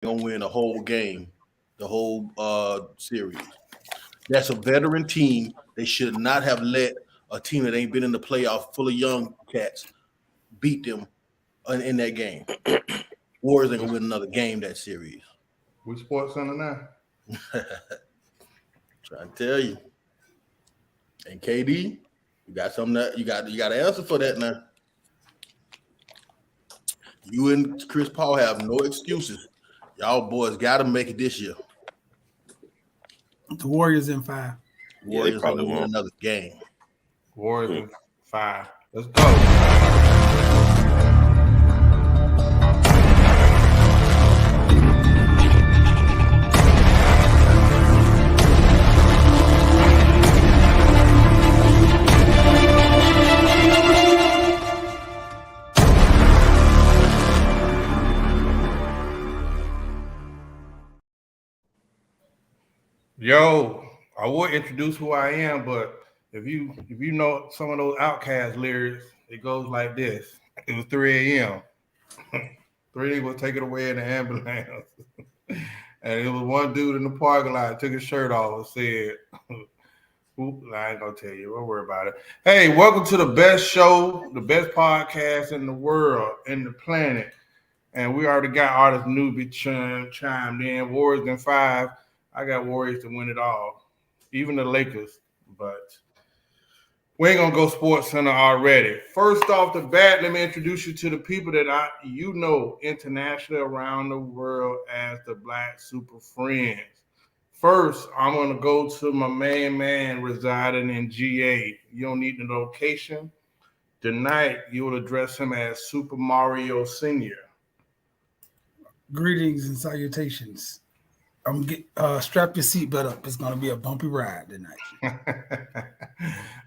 gonna win the whole game, the whole series. That's a veteran team. They should not have let a team that ain't been in the playoff full of young cats beat them in that game. Warriors ain't gonna win another game that series. We Sports Center now. Trying to tell you. And KD, you got something that you got to answer for that now. You and Chris Paul have no excuses. Y'all boys got to make it this year. The Warriors in 5. Warriors ain't gonna win another game. Warriors in 5. Let's go. Yo, I would introduce who I am, but if you know some of those Outkast lyrics, it goes like this. It was 3 a.m. 3 was taken away in the ambulance. And it was one dude in the parking lot took his shirt off and said, I ain't gonna tell you, don't worry about it. Hey, welcome to the best show, the best podcast in the world, in the planet. And we already got artist Newbie chimed in, Warriors in 5. I got Warriors to win it all, even the Lakers. But we ain't gonna go Sports Center already. First off the bat, let me introduce you to the people that you know internationally around the world as the Black Super Friends. First, I'm gonna go to my main man residing in GA. You don't need the location. Tonight, you will address him as Super Mario Senior. Greetings and salutations. I'm get strap your seatbelt up. It's gonna be a bumpy ride tonight.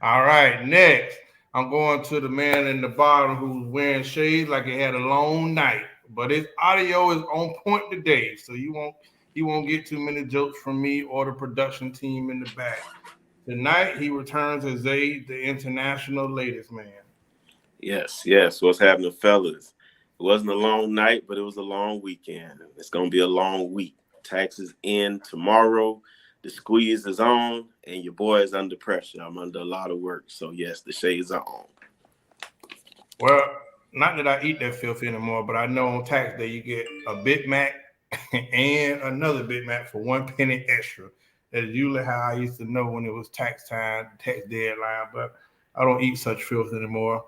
All right, next I'm going to the man in the bottom who's wearing shades like he had a long night, but his audio is on point today, so you won't get too many jokes from me or the production team in the back. Tonight he returns as Zayd, the international ladies man. Yes. What's happening, fellas? It wasn't a long night, but it was a long weekend. It's gonna be a long week. Taxes in tomorrow. The squeeze is on, and your boy is under pressure. I'm under a lot of work. So, yes, the shades are on. Well, not that I eat that filth anymore, but I know on tax day you get a Big Mac and another Big Mac for 1 penny extra. That's usually how I used to know when it was tax time, tax deadline, but I don't eat such filth anymore.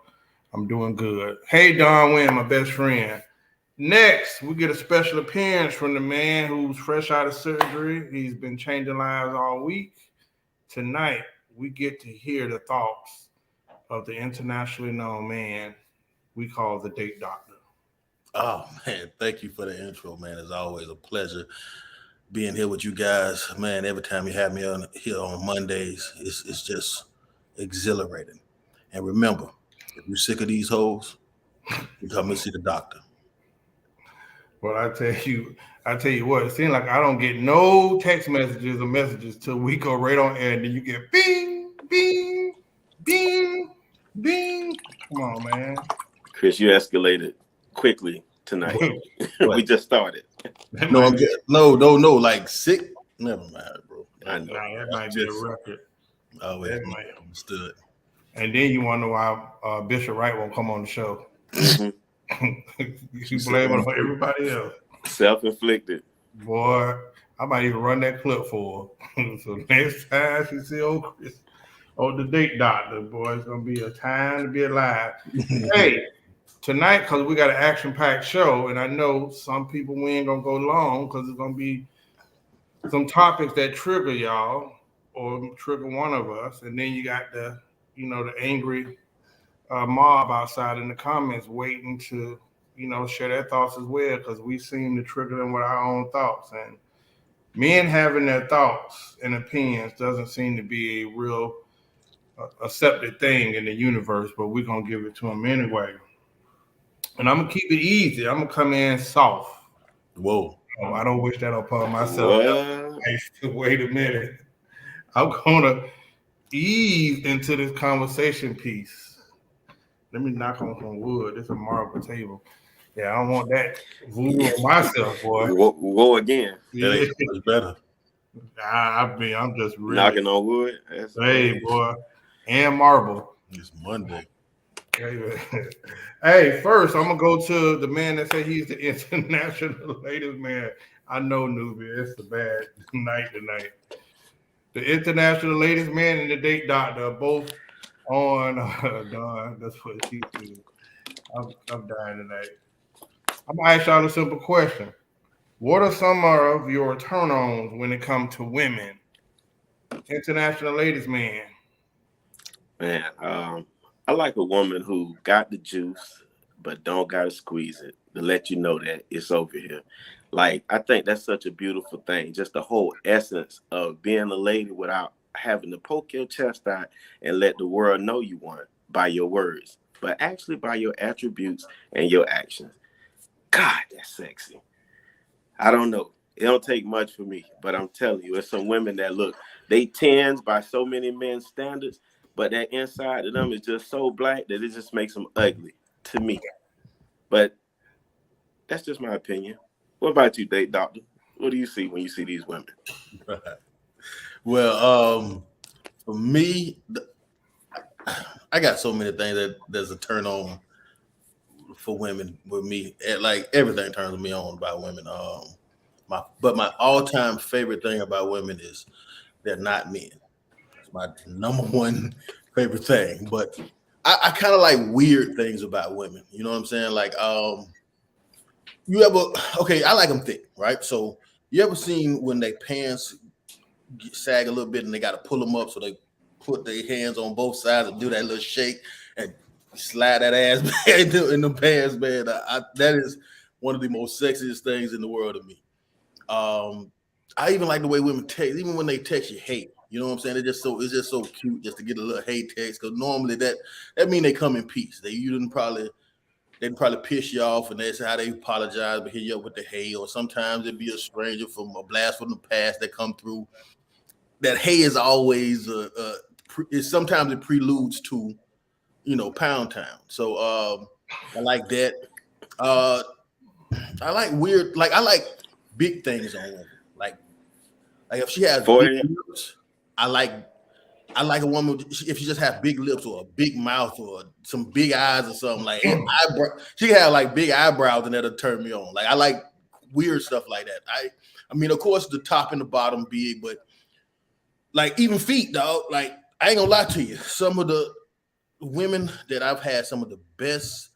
I'm doing good. Hey, Don Wynn, my best friend. Next, we get a special appearance from the man who's fresh out of surgery. He's been changing lives all week. Tonight, we get to hear the thoughts of the internationally known man we call the Date Doctor. Oh man, thank you for the intro, man. It's always a pleasure being here with you guys, man. Every time you have me on here on Mondays, it's just exhilarating. And remember, if you're sick of these hoes, you come and see the doctor. Well, I tell you what, it seems like I don't get no text messages or messages till we go right on air, and then you get bing, bing, bing, bing. Come on, man. Chris, you escalated quickly tonight. We just started. No, like sick. Never mind, bro. I know. That might be a record. Always understood. And then you want to know why Bishop Wright won't come on the show. Mm-hmm. You blame it on everybody else. Self-inflicted. Boy, I might even run that clip for her. So next time you see old Chris, the Date Doctor, boy, it's going to be a time to be alive. Hey, tonight, because we got an action-packed show, and I know some people we ain't going to go long because it's going to be some topics that trigger y'all or trigger one of us. And then you got the angry mob outside in the comments waiting to, share their thoughts as well, because we seem to trigger them with our own thoughts. And men having their thoughts and opinions doesn't seem to be a real accepted thing in the universe, but we're going to give it to them anyway. And I'm going to keep it easy. I'm going to come in soft. Whoa. Oh, I don't wish that upon myself. Wait a minute. I'm going to ease into this conversation piece. Let me knock on some wood. It's a marble table. Yeah, I don't want that voodoo on myself, boy. Whoa again. That ain't so much better. I mean, I'm just really Knocking on wood. hey, boy, and marble. It's Monday. Hey, first I'm gonna go to the man that said he's the international ladies man. I know, newbie, it's a bad night tonight. The international ladies man and the date doctor are both on. Dawn, that's what she said. I'm dying tonight. I'm gonna ask y'all a simple question. What are some of your turn-ons when it comes to women? International ladies man. Man, I like a woman who got the juice, but don't gotta squeeze it to let you know that it's over here. Like, I think that's such a beautiful thing. Just the whole essence of being a lady without having to poke your chest out and let the world know you want by your words, but actually by your attributes and your actions. God, that's sexy. I don't know. It don't take much for me, but I'm telling you, it's some women that look, they tens by so many men's standards, but that inside of them is just so black that it just makes them ugly to me. But that's just my opinion. What about you, Date Doctor? What do you see when you see these women? Well, for me, I got so many things that there's a turn on for women with me. Like everything turns me on about women. But my all-time favorite thing about women is they're not men. It's my number one favorite thing. But I kind of like weird things about women. You know what I'm saying? Like, you ever, okay, I like them thick, right? So you ever seen when they pants sag a little bit and they got to pull them up so they put their hands on both sides and do that little shake and slide that ass back in the pants, man. That is one of the most sexiest things in the world to me. I even like the way women text, even when they text you hate. You know what I'm saying? It's just so cute just to get a little hate text because normally that mean they come in peace. They probably piss you off, and that's how they apologize, but hit you up with the hey, or sometimes it'd be a stranger from a blast from the past that come through. That hey is always sometimes it preludes to, Pound Town. So I like that. I like weird, like I like big things on women. Like if she has big lips, I like a woman if she just has big lips or a big mouth or some big eyes or something. Like she can have like big eyebrows and that'll turn me on. Like I like weird stuff like that. I mean, of course, the top and the bottom big, but like even feet, dog. Like I ain't gonna lie to you. Some of the women that I've had some of the best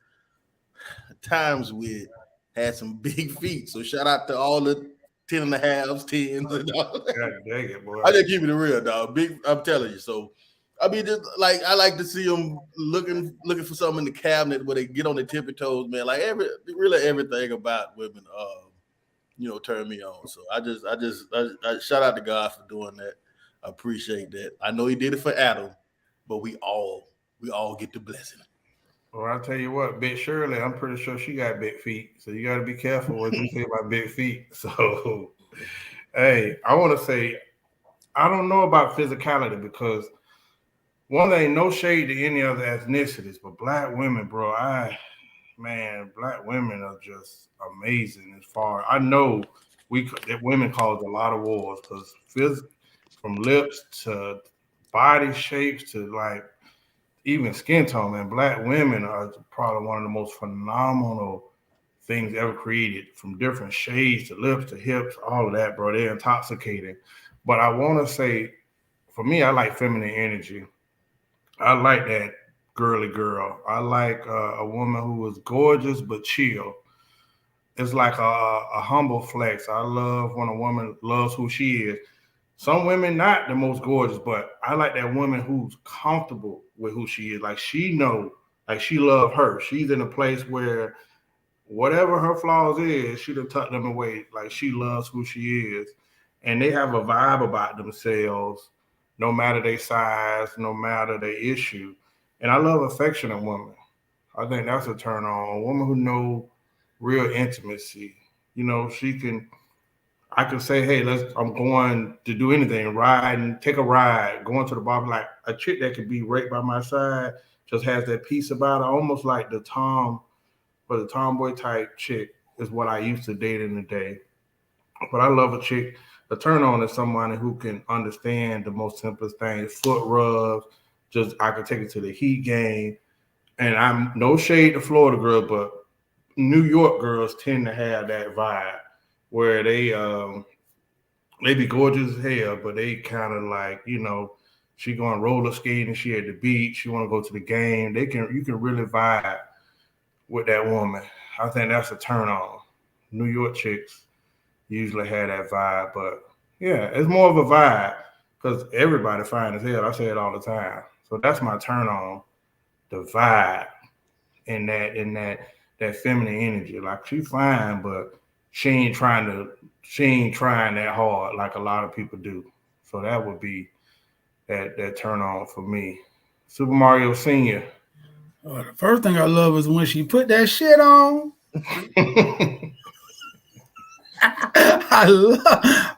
times with had some big feet. So shout out to all the 10 and a halves, 10s. God dang it, boy. I just keep it real, dog. Big, I'm telling you. So I mean, just like I like to see them looking for something in the cabinet where they get on their tippy toes, man. Like really everything about women, turn me on. So I shout out to God for doing that. I appreciate that. I know He did it for Adam, but we all get the blessing. Well, I'll tell you what, Big Shirley, I'm pretty sure she got big feet. So you got to be careful what you say about big feet. So, hey, I want to say, I don't know about physicality because one thing, no shade to any other ethnicities, but black women, bro, black women are just amazing as far. I know that women cause a lot of wars because from lips to body shapes to like, even skin tone, man, black women are probably one of the most phenomenal things ever created, from different shades to lips to hips, all of that, bro. They're intoxicating. But I want to say, for me, I like feminine energy. I like that girly girl. I like a woman who is gorgeous but chill. It's like a humble flex. I love when a woman loves who she is. Some women not the most gorgeous, but I like that woman who's comfortable with who she is. Like she know, like she love her. She's in a place where whatever her flaws is, she done tuck them away. Like she loves who she is. And they have a vibe about themselves, no matter their size, no matter their issue. And I love affectionate women. I think that's a turn on. A woman who know real intimacy. I can say, hey, I'm going to do anything, ride and take a ride, going to the bar, like a chick that could be right by my side, just has that peace about her, almost like the Tom but a tomboy type chick is what I used to date in the day. But I love a chick. A turn on is someone who can understand the most simplest things, foot rubs. Just I can take it to the Heat game, and I'm no shade to Florida girls, but New York girls tend to have that vibe where they be gorgeous as hell, but they kind of like, she going roller skating, she at the beach, she want to go to the game. You can really vibe with that woman. I think that's a turn on. New York chicks usually have that vibe, but yeah, it's more of a vibe because everybody fine as hell. I say it all the time. So that's my turn on, the vibe and that feminine energy. Like she fine, but she ain't trying that hard like a lot of people do. So that would be that turn on for me. Super Mario Senior. Oh, the first thing I love is when she put that shit on.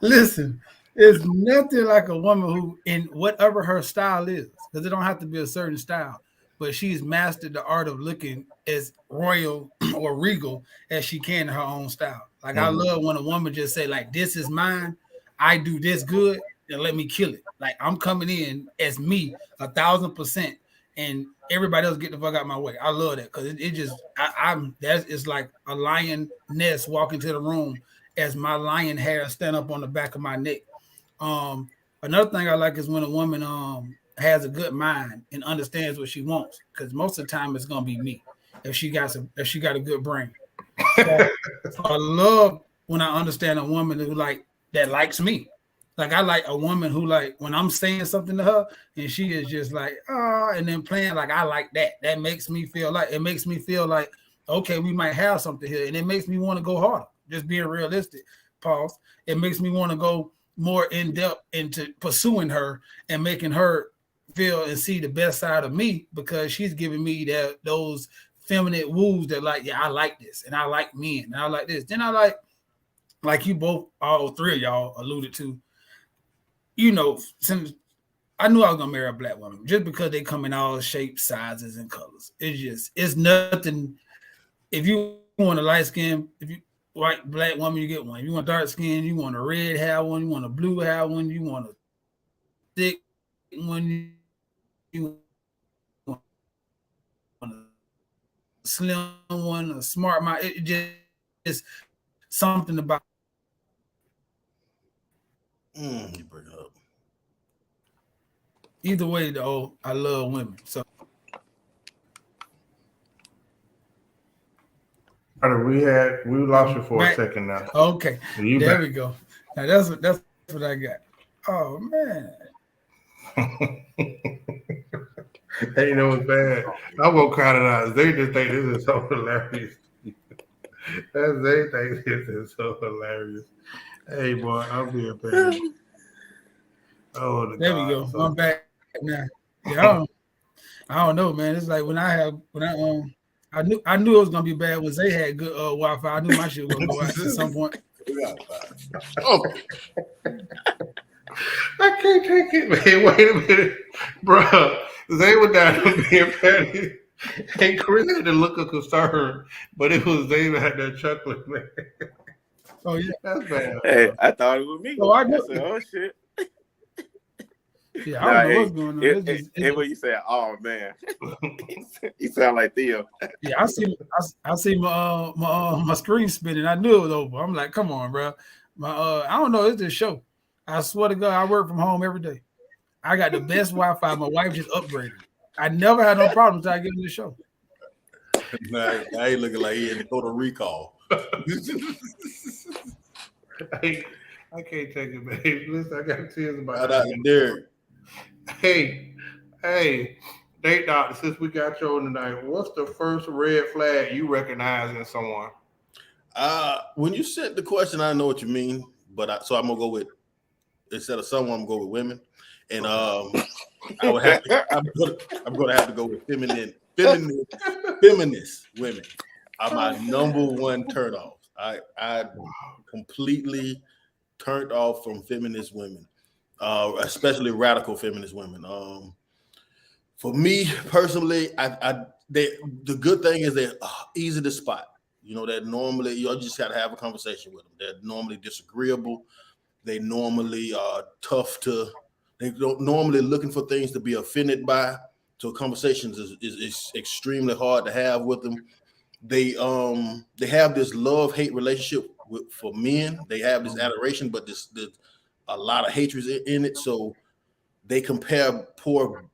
Listen, there's nothing like a woman who, in whatever her style is, because it don't have to be a certain style, but she's mastered the art of looking as royal or regal as she can in her own style. Like I love when a woman just say, like, this is mine, I do this good, and let me kill it. Like I'm coming in as me 1,000%, and everybody else get the fuck out of my way. I love that because it just it's like a lioness walking to the room as my lion hair stand up on the back of my neck. Another thing I like is when a woman has a good mind and understands what she wants, because most of the time it's gonna be me if she got a good brain. So I love when I understand a woman who that likes me. Like I like a woman who like when I'm saying something to her and she is just like, oh, and then playing like I like that. That makes me feel like okay, we might have something here, and it makes me want to go harder. Just being realistic, pause. It makes me want to go more in depth into pursuing her and making her feel and see the best side of me because she's giving me those feminine woos that like, yeah, I like this and I like men and I like this. Then I like you both, all three of y'all alluded to, since I knew I was gonna marry a black woman just because they come in all shapes, sizes, and colors. It's nothing. If you want a light skin, if you white black woman, you get one. If you want dark skin, you want a red hair one, you want a blue hair one, you want a thick one, you want a slim one, a smart mouth. It just something about. You bring it up. Either way, though, I love women. So we lost you for a second now. Okay, there back. We go. Now that's what I got. Oh man. Hey, you know what's bad? I won't count it out. They just think this is so hilarious. They think this is so hilarious. Hey, boy, I'm being bad. Oh, there we go. I'm back now. Yeah, I don't know, man. It's like when I knew it was gonna be bad when Zay had good Wi-Fi. I knew my shit was gonna go out at some point. Oh. I can't take it, man. Wait a minute, bro. Zay was down there being petty, and Chris had the look of concern, but it was Zay that had that chuckling, man. Oh yeah, that's bad. Hey, I thought it was me. So I said, oh shit. Yeah, I don't know what's going on. It's when you say, "Oh man," you sound like Theo. Yeah, I see my screen spinning. I knew it was over. I'm like, come on, bro. I don't know. It's this show. I swear to God, I work from home every day. I got the best Wi-Fi. My wife just upgraded. I never had no problems until I get in the show. Now he looking like he had Total Recall. I can't take it, babe. Listen, I got tears about that. Derek. Hey, Date Doctor, since we got you on tonight, what's the first red flag you recognize in someone? When you sent the question, I know what you mean, but so I'm gonna go with, instead of someone, I'm gonna go with women, and I'm gonna have to go with feminist women are my number one turn off. I completely turned off from feminist women. Especially radical feminist women. For me personally, the good thing is they're easy to spot. You know, that normally you just got to have a conversation with them. They're normally disagreeable. They normally are tough to. They don't normally looking for things to be offended by. So conversations is extremely hard to have with them. They have this love-hate relationship for men. They have this adoration, but there's a lot of hatred in it. So they compare poor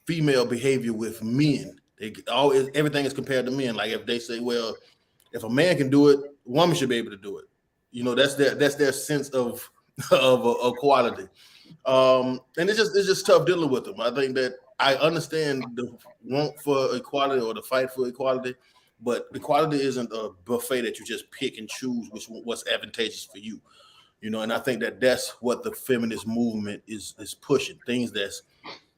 female behavior with men. Everything is compared to men. Like if they say, well, if a man can do it, a woman should be able to do it. You know, that's their sense of equality. And it's just tough dealing with them. I think that I understand the want for equality or the fight for equality, but equality isn't a buffet that you just pick and choose what's advantageous for you. You know, and I think that that's what the feminist movement is pushing. Things that's,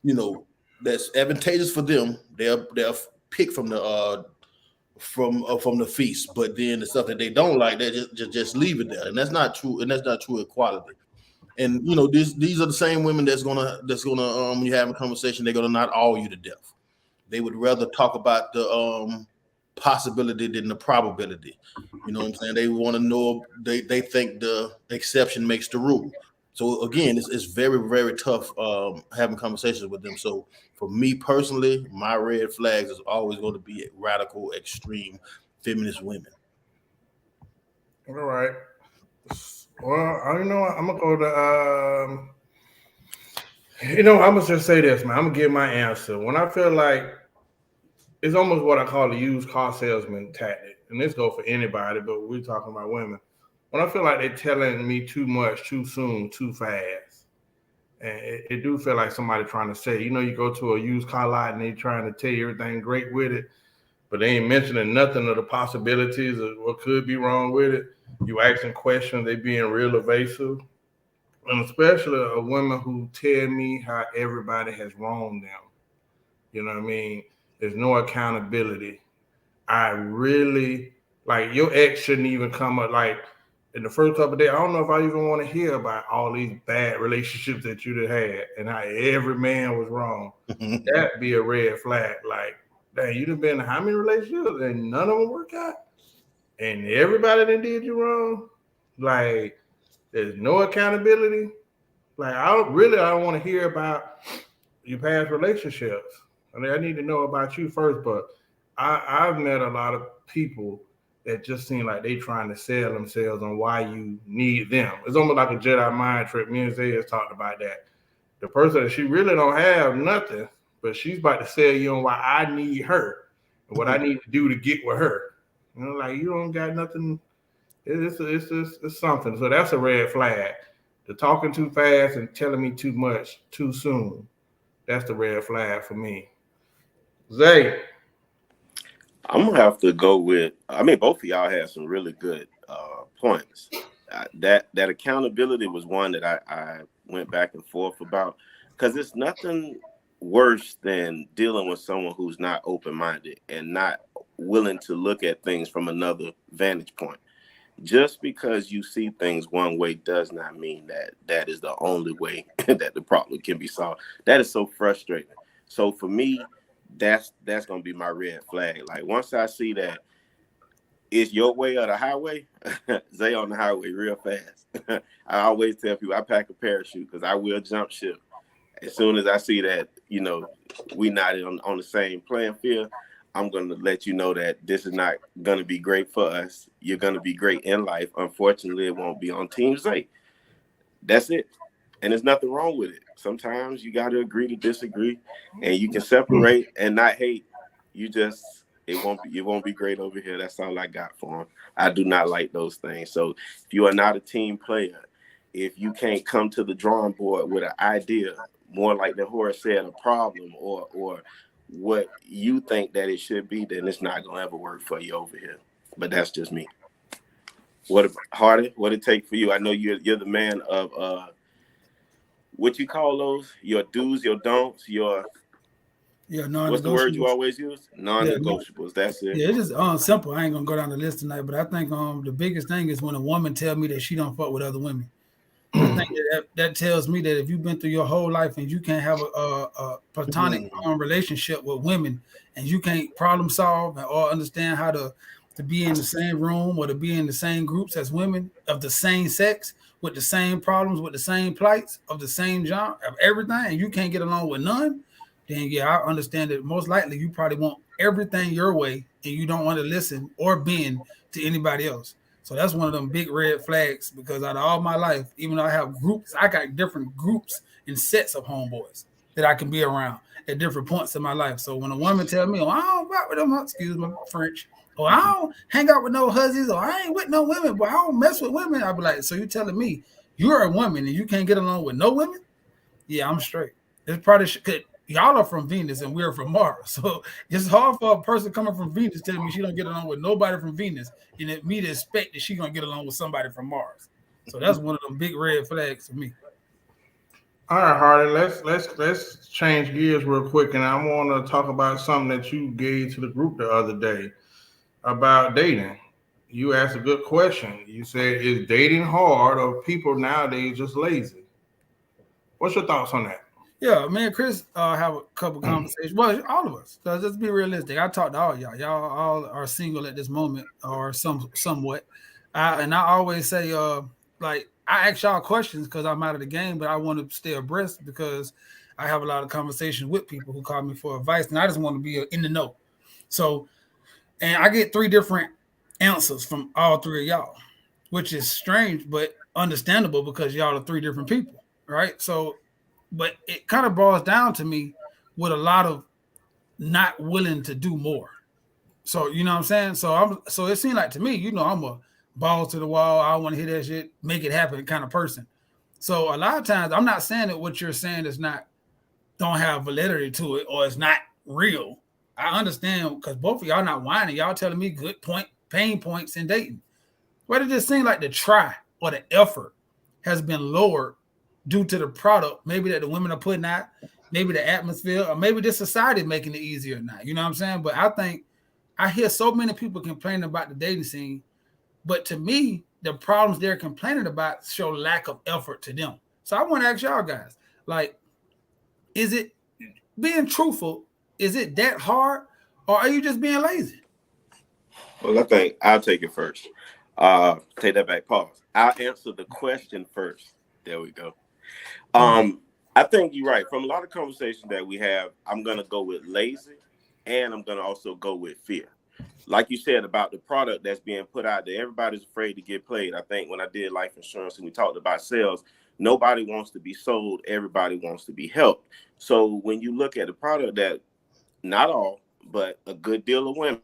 you know, that's advantageous for them. They'll pick from the feast, but then the stuff that they don't like, they just leave it there, and that's not true. And that's not true equality. And you know, these are the same women that's gonna when you have a conversation, they're gonna not awe you to death. They would rather talk about the possibility than the probability. You know what I'm saying? They want to know. They think the exception makes the rule. So again, it's very, very tough having conversations with them. So for me personally, my red flags is always going to be radical, extreme feminist women. All right. Well, I don't know. I'm gonna go to I'm gonna just say this, man. I'm gonna give my answer. When I feel like it's almost what I call the used car salesman tactic, and this goes for anybody, but we're talking about women. When I feel like they're telling me too much, too soon, too fast, and it do feel like somebody trying to say, you go to a used car lot and they trying to tell you everything great with it, but they ain't mentioning nothing of the possibilities of what could be wrong with it. You asking questions, they being real evasive, and especially a woman who tell me how everybody has wronged them. You know what I mean? There's no accountability. I really, like, your ex shouldn't even come up, like, in the first couple of days, I don't know if I even want to hear about all these bad relationships that you had and how every man was wrong. That'd be a red flag. Like, dang, you done been in how many relationships and none of them work out? And everybody that did you wrong? Like, there's no accountability. Like, I don't want to hear about your past relationships. I mean, I need to know about you first, but I've met a lot of people that just seem like they trying to sell themselves on why you need them. It's almost like a Jedi mind trick. Me and Zay has talked about that. The person that she really don't have nothing, but she's about to sell you on why I need her and what I need to do to get with her. Like, you don't got nothing. It's something. So that's a red flag. The talking too fast and telling me too much too soon. That's the red flag for me. Zay. I'm gonna have to go with. I mean, both of y'all had some really good points. That accountability was one that I went back and forth about, because it's nothing worse than dealing with someone who's not open-minded and not willing to look at things from another vantage point. Just because you see things one way does not mean that is the only way that the problem can be solved. That is so frustrating. So for me, that's gonna be my red flag. Like, once I see that it's your way or the highway, Zay on the highway real fast. I always tell people I pack a parachute because I will jump ship as soon as I see that we not on the same playing field. I'm gonna let you know that this is not gonna be great for us. You're gonna be great in life. Unfortunately, it won't be on Team Zay. That's it. And there's nothing wrong with it. Sometimes you got to agree to disagree, and you can separate and not hate. It won't be great over here. That's all I got for him. I do not like those things. So if you are not a team player, if you can't come to the drawing board with an idea, more like the Horace said, a problem or what you think that it should be, then it's not gonna ever work for you over here. But that's just me. What Hardy? What it take for you? I know you're the man of what you call those? Your do's, your don'ts, your non-negotiables. What's the word you always use? Non-negotiables. That's it. Yeah, it's just simple. I ain't gonna go down the list tonight, but I think the biggest thing is when a woman tell me that she don't fuck with other women. I think that tells me that if you've been through your whole life and you can't have a platonic relationship with women, and you can't problem solve or understand how to be in the same room or to be in the same groups as women of the same sex with the same problems, with the same plights of the same genre of everything, and you can't get along with none, then yeah, I understand that most likely you probably want everything your way and you don't want to listen or bend to anybody else. So that's one of them big red flags, because out of all my life, even though I have groups, I got different groups and sets of homeboys that I can be around at different points in my life. So when a woman tell me, oh, I don't rock with them, excuse my French, or I don't hang out with no hussies, or I ain't with no women, but I don't mess with women, I'll be like, so you telling me you're a woman and you can't get along with no women? Yeah, I'm straight. It's probably y'all are from Venus and we're from Mars. So it's hard for a person coming from Venus telling me she don't get along with nobody from Venus and me to expect that she gonna get along with somebody from Mars. So that's one of them big red flags for me. All right, Hardy, let's change gears real quick, and I want to talk about something that you gave to the group the other day about dating. You asked a good question. You said, is dating hard, or people nowadays just lazy? What's your thoughts on that? Yeah, me and Chris have a couple conversations. Well, all of us. So let's be realistic. I talked to all y'all. Y'all all are single at this moment, or somewhat. And I always say, like, I ask y'all questions because I'm out of the game, but I want to stay abreast because I have a lot of conversations with people who call me for advice, and I just want to be in the know. So, and I get 3 different answers from all 3 of y'all, which is strange but understandable because y'all are 3 different people, right? So, but it kind of boils down to me with a lot of not willing to do more. So, you know what I'm saying? So it seemed like to me, I'm a balls to the wall, I want to hear that shit, make it happen kind of person. So a lot of times, I'm not saying that what you're saying is don't have validity to it, or it's not real. I understand, because both of y'all not whining. Y'all telling me good pain points in dating. But it just seems like the try or the effort has been lowered due to the product, maybe that the women are putting out, maybe the atmosphere, or maybe the society making it easier now. You know what I'm saying? But I think I hear so many people complaining about the dating scene, but to me, the problems they're complaining about show lack of effort to them. So I want to ask y'all guys, like, is it being truthful? Is it that hard, or are you just being lazy? Well, I think I'll take it first. Take that back. Pause. I'll answer the question first. There we go. I think you're right. From a lot of conversations that we have, I'm going to go with lazy, and I'm going to also go with fear. Like you said about the product that's being put out there, everybody's afraid to get played. I think when I did life insurance and we talked about sales, nobody wants to be sold. Everybody wants to be helped. So when you look at the product that not all, but a good deal of women,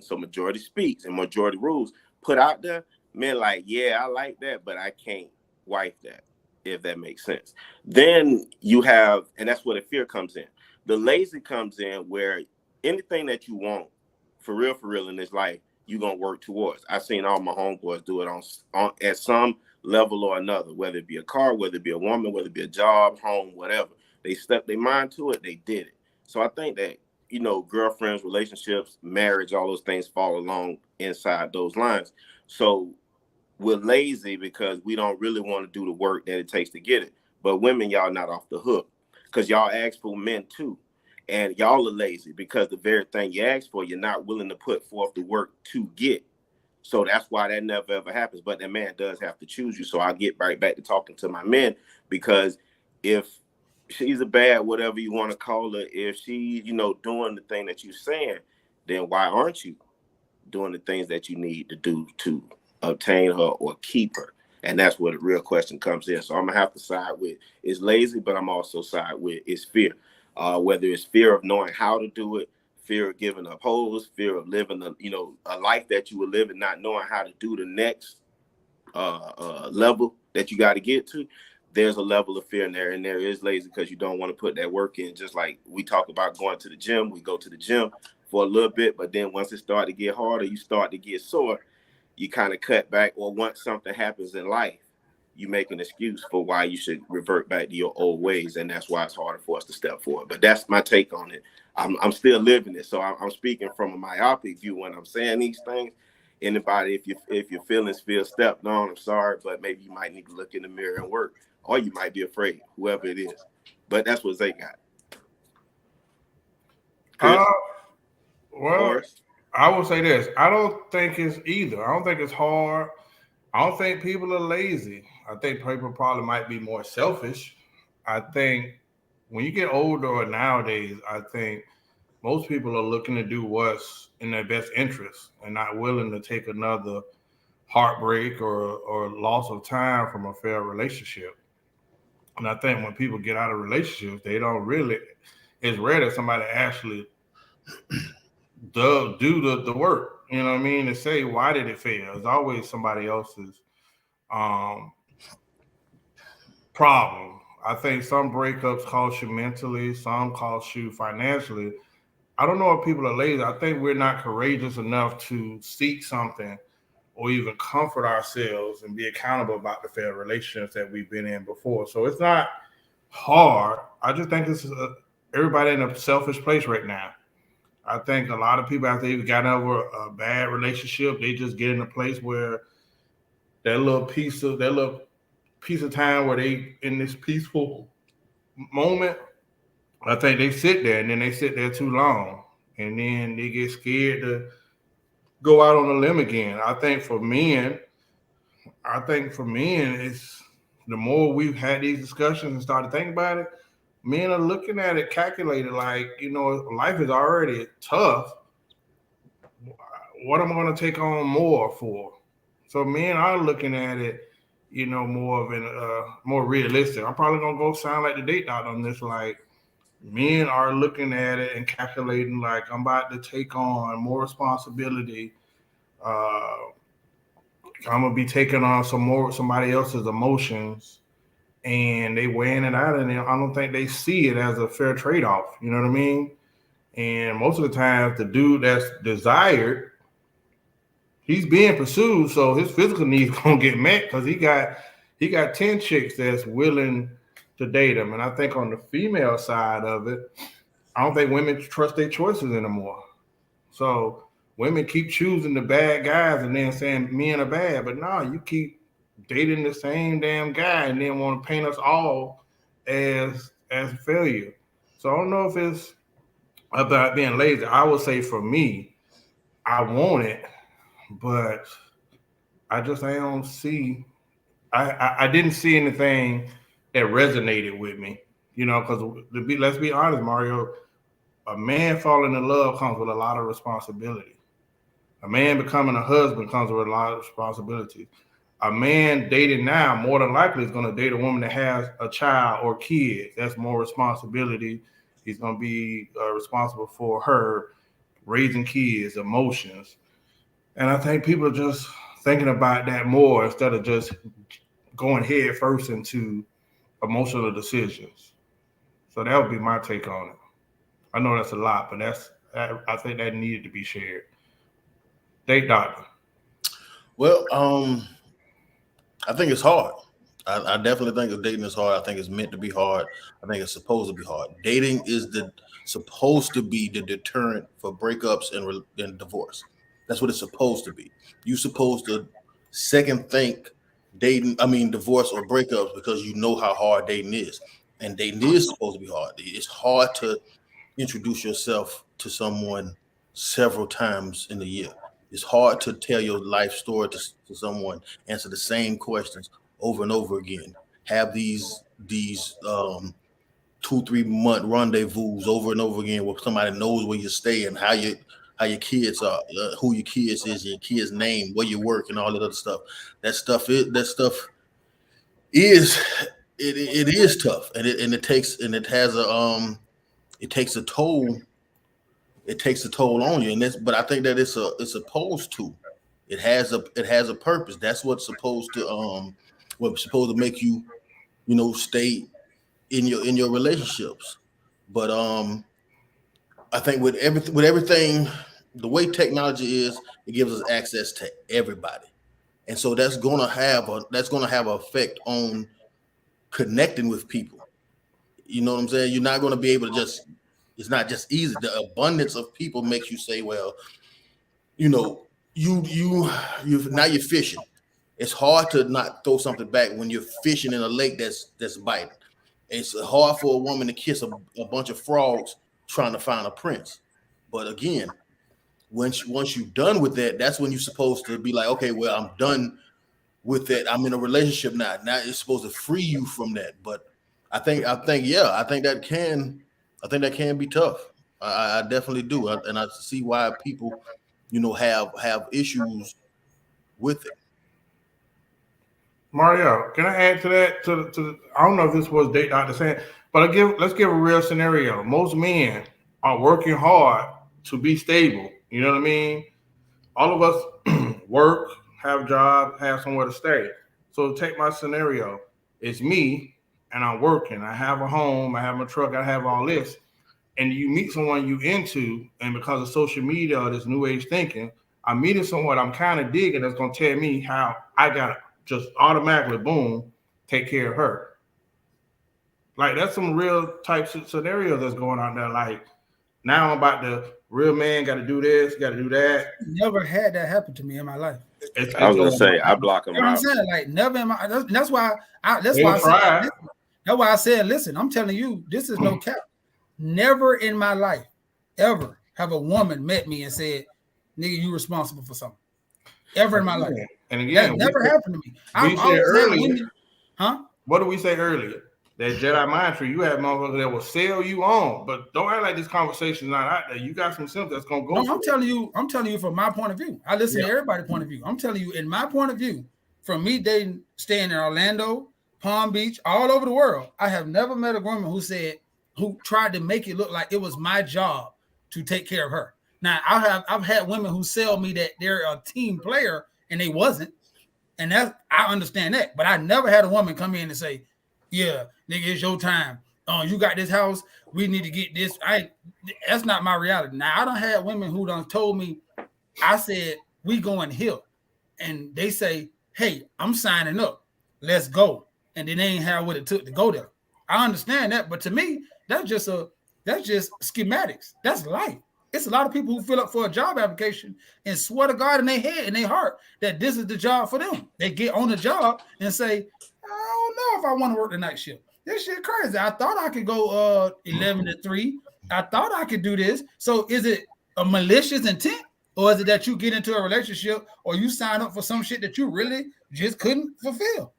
so majority speaks and majority rules put out there, men like, yeah, I like that, but I can't wife that, if that makes sense. Then you have, and that's where the fear comes in. The lazy comes in where anything that you want, for real in this life, you're going to work towards. I've seen all my homeboys do it on at some level or another, whether it be a car, whether it be a woman, whether it be a job, home, whatever. They stuck their mind to it, they did it. So I think that, girlfriends, relationships, marriage, all those things fall along inside those lines. So we're lazy because we don't really want to do the work that it takes to get it. But women, y'all not off the hook, because y'all ask for men too. And y'all are lazy because the very thing you ask for, you're not willing to put forth the work to get. So that's why that never ever happens. But that man does have to choose you. So I'll get right back to talking to my men, because if she's a bad, whatever you want to call her, if she's, doing the thing that you're saying, then why aren't you doing the things that you need to do to obtain her or keep her? And that's where the real question comes in. So I'm gonna have to side with is lazy, but I'm also side with is fear. Whether it's fear of knowing how to do it, fear of giving up holes, fear of living a life that you were living, not knowing how to do the next level that you got to get to. There's a level of fear in there, and there is lazy because you don't want to put that work in. Just like we talk about going to the gym, we go to the gym for a little bit, but then once it starts to get harder, you start to get sore, you kind of cut back, or once something happens in life, you make an excuse for why you should revert back to your old ways, and that's why it's harder for us to step forward. But that's my take on it. I'm still living it, so I'm speaking from a myopic view when I'm saying these things. Anybody, if your feelings feel stepped on, I'm sorry, but maybe you might need to look in the mirror and work, or you might be afraid, whoever it is. But that's what Zay got. Chris, Well, Morris? I will say this. I don't think it's either. I don't think it's hard. I don't think people are lazy. I think people probably might be more selfish. I think when you get older nowadays, I think most people are looking to do what's in their best interest and not willing to take another heartbreak or loss of time from a failed relationship. And I think when people get out of relationships, they don't really, it's rare that somebody actually do the work. You know what I mean? To say, why did it fail? It's always somebody else's problem. I think some breakups cost you mentally, some cost you financially. I don't know if people are lazy. I think we're not courageous enough to seek something or even comfort ourselves and be accountable about the failed relationships that we've been in before. So it's not hard. I just think this is everybody in a selfish place right now. I think a lot of people, after they've gotten over a bad relationship, they just get in a place where that little piece of time where they in this peaceful moment, I think they sit there and then they sit there too long, and then they get scared to go out on a limb again. I think for men, it's the more we've had these discussions and started thinking about it, men are looking at it calculated, like, life is already tough. What am I going to take on more for? So men are looking at it, more of more realistic. I'm probably going to go sound like the date out on this. Like, men are looking at it and calculating, like, I'm about to take on more responsibility. I'm going to be taking on somebody else's emotions, and they weighing it out, and I don't think they see it as a fair trade-off. You know what I mean? And most of the time, the dude that's desired, he's being pursued, so his physical needs gonna get met because he got 10 chicks that's willing to date him. And I think on the female side of it, I don't think women trust their choices anymore. So women keep choosing the bad guys and then saying men are bad, but no, you keep dating the same damn guy and then want to paint us all as failure. So I don't know if it's about being lazy. I would say for me, I want it, but I don't see. I didn't see anything that resonated with me, because let's be honest, Mario, a man falling in love comes with a lot of responsibility. A man becoming a husband comes with a lot of responsibility. A man dating now more than likely is going to date a woman that has a child or kids. That's more responsibility. He's going to be responsible for her raising kids, emotions. And I think people are just thinking about that more instead of just going head first into emotional decisions. So that would be my take on it. I know that's a lot, but I think that needed to be shared. Date doctor. Well, I think it's hard. I definitely think dating is hard. I think it's meant to be hard. I think it's supposed to be hard. Dating is supposed to be the deterrent for breakups and divorce. That's what it's supposed to be. You're supposed to second think divorce or breakups because you know how hard dating is. And dating is supposed to be hard. It's hard to introduce yourself to someone several times in a year. It's hard to tell your life story to someone, answer the same questions over and over again. Have these 2-3 month rendezvous over and over again where somebody knows where you stay and how your kids are, who your kids is, your kids' name, where you work, and all that other stuff. That stuff is tough, and it takes a toll. It takes a toll on you, but I think that it's supposed to. It has a purpose. That's what's supposed to make you, stay in your relationships. But I think with everything, the way technology is, it gives us access to everybody, and so that's gonna have an effect on connecting with people. You know what I'm saying? You're not gonna be able to it's not just easy. The abundance of people makes you say, well, now you're fishing. It's hard to not throw something back when you're fishing in a lake that's biting. It's hard for a woman to kiss a bunch of frogs trying to find a prince. But again, once you're done with that, that's when you're supposed to be like, okay, well, I'm done with that. I'm in a relationship now. Now it's supposed to free you from that. But I think that can be tough. I definitely do, and I see why people, have issues with it. Mario, can I add to that? I don't know if this was Date Doctor saying, but let's give a real scenario. Most men are working hard to be stable. You know what I mean? All of us work, have jobs, have somewhere to stay. So take my scenario. It's me, and I'm working. I have a home. I have my truck. I have all this. And you meet someone you into, and because of social media or this new age thinking, I'm meeting someone I'm kind of digging that's going to tell me how I got to just automatically, boom, take care of her. Like, that's some real types of scenarios that's going on there. Like, now I'm about the real man got to do this, got to do that. Never had that happen to me in my life. I was going to say, I block them You know out. what I'm saying? Like, never in my, that's why I said, listen, I'm telling you, this is no cap. Never in my life, ever have a woman met me and said, nigga, you responsible for something. Ever in my life. And again, that never happened to me. We said earlier, huh? What did we say earlier? That Jedi mind tree, you have motherfuckers that will sell you on, but don't act like this conversation is not out there. You got some sense that's gonna go. No, I'm telling you from my point of view. I listen to everybody's point of view. I'm telling you, in my point of view, from me dating, staying in Orlando, Palm Beach, all over the world, I have never met a woman who tried to make it look like it was my job to take care of her. Now, I've had women who sell me that they're a team player and they wasn't. And I understand that. But I never had a woman come in and say, yeah, nigga, it's your time. You got this house. We need to get this. That's not my reality. Now, I don't have women who done told me, I said, we going here. And they say, hey, I'm signing up. Let's go. And then they ain't have what it took to go there. I understand that. But to me, that's just schematics. That's life. It's a lot of people who fill up for a job application and swear to God in their head, in their heart, that this is the job for them. They get on the job and say, I don't know if I want to work the night shift. This shit crazy. I thought I could go 11 to 3. I thought I could do this. So is it a malicious intent, or is it that you get into a relationship or you sign up for some shit that you really just couldn't fulfill?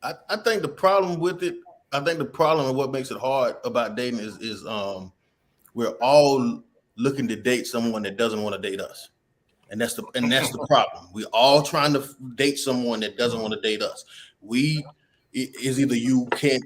I think the problem with it, and what makes it hard about dating is we're all looking to date someone that doesn't want to date us. And that's the problem. We're all trying to date someone that doesn't want to date us. Is either you can't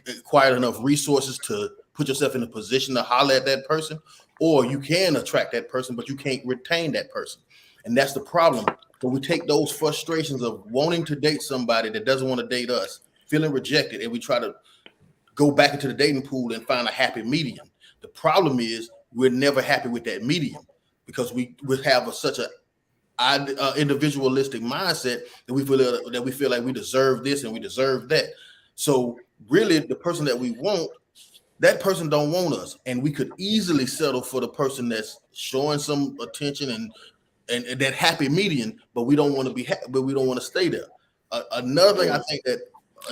acquire enough resources to put yourself in a position to holler at that person, or you can attract that person, but you can't retain that person. And that's the problem. So we take those frustrations of wanting to date somebody that doesn't want to date us, feeling rejected, and we try to go back into the dating pool and find a happy medium. The problem is we're never happy with that medium because we have such a individualistic mindset that we feel like we deserve this and we deserve that. So really, the person that we want, that person don't want us, and we could easily settle for the person that's showing some attention and that happy median, but we don't want to be happy, but we don't want to stay there. Another thing I think that,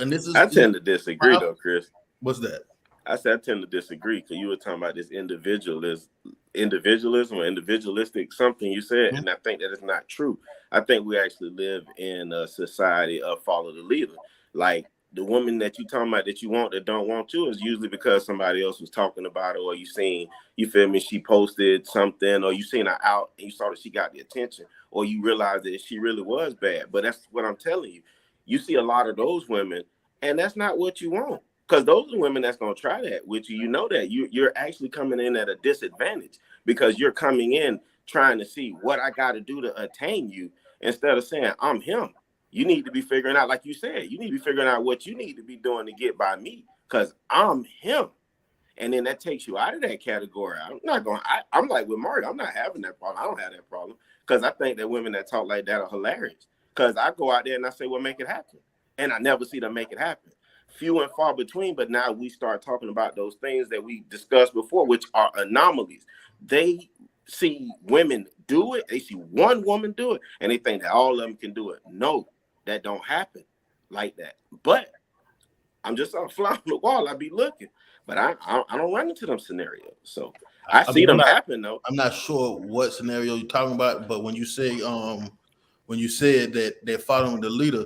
and this is, I tend to disagree though, Chris. What's that? I tend to disagree because you were talking about this individualism or individualistic something you said, and I think that is not true. I think we actually live in a society of follow the leader. Like the woman that you talking about that you want that don't want you is usually because somebody else was talking about it, or you feel me, she posted something, or you seen her out and you saw that she got the attention, or you realized that she really was bad. But that's what I'm telling you. You see a lot of those women, and that's not what you want. Because those are women that's going to try that with you. You know that you're actually coming in at a disadvantage because you're coming in trying to see what I got to do to attain you instead of saying, I'm him. You need to be figuring out, like you said, you need to be figuring out what you need to be doing to get by me because I'm him. And then that takes you out of that category. I'm like with Mario, I'm not having that problem. I don't have that problem because I think that women that talk like that are hilarious because I go out there and I say, well, make it happen. And I never see them make it happen. Few and far between, but now we start talking about those things that we discussed before, which are anomalies. They see women do it. They see one woman do it, and they think that all of them can do it. No, that don't happen like that. But I'm just a fly on the wall. I be looking, but I don't run into them scenarios. So I see them happen though. I'm not sure what scenario you're talking about, but when you say when you said that they're following the leader,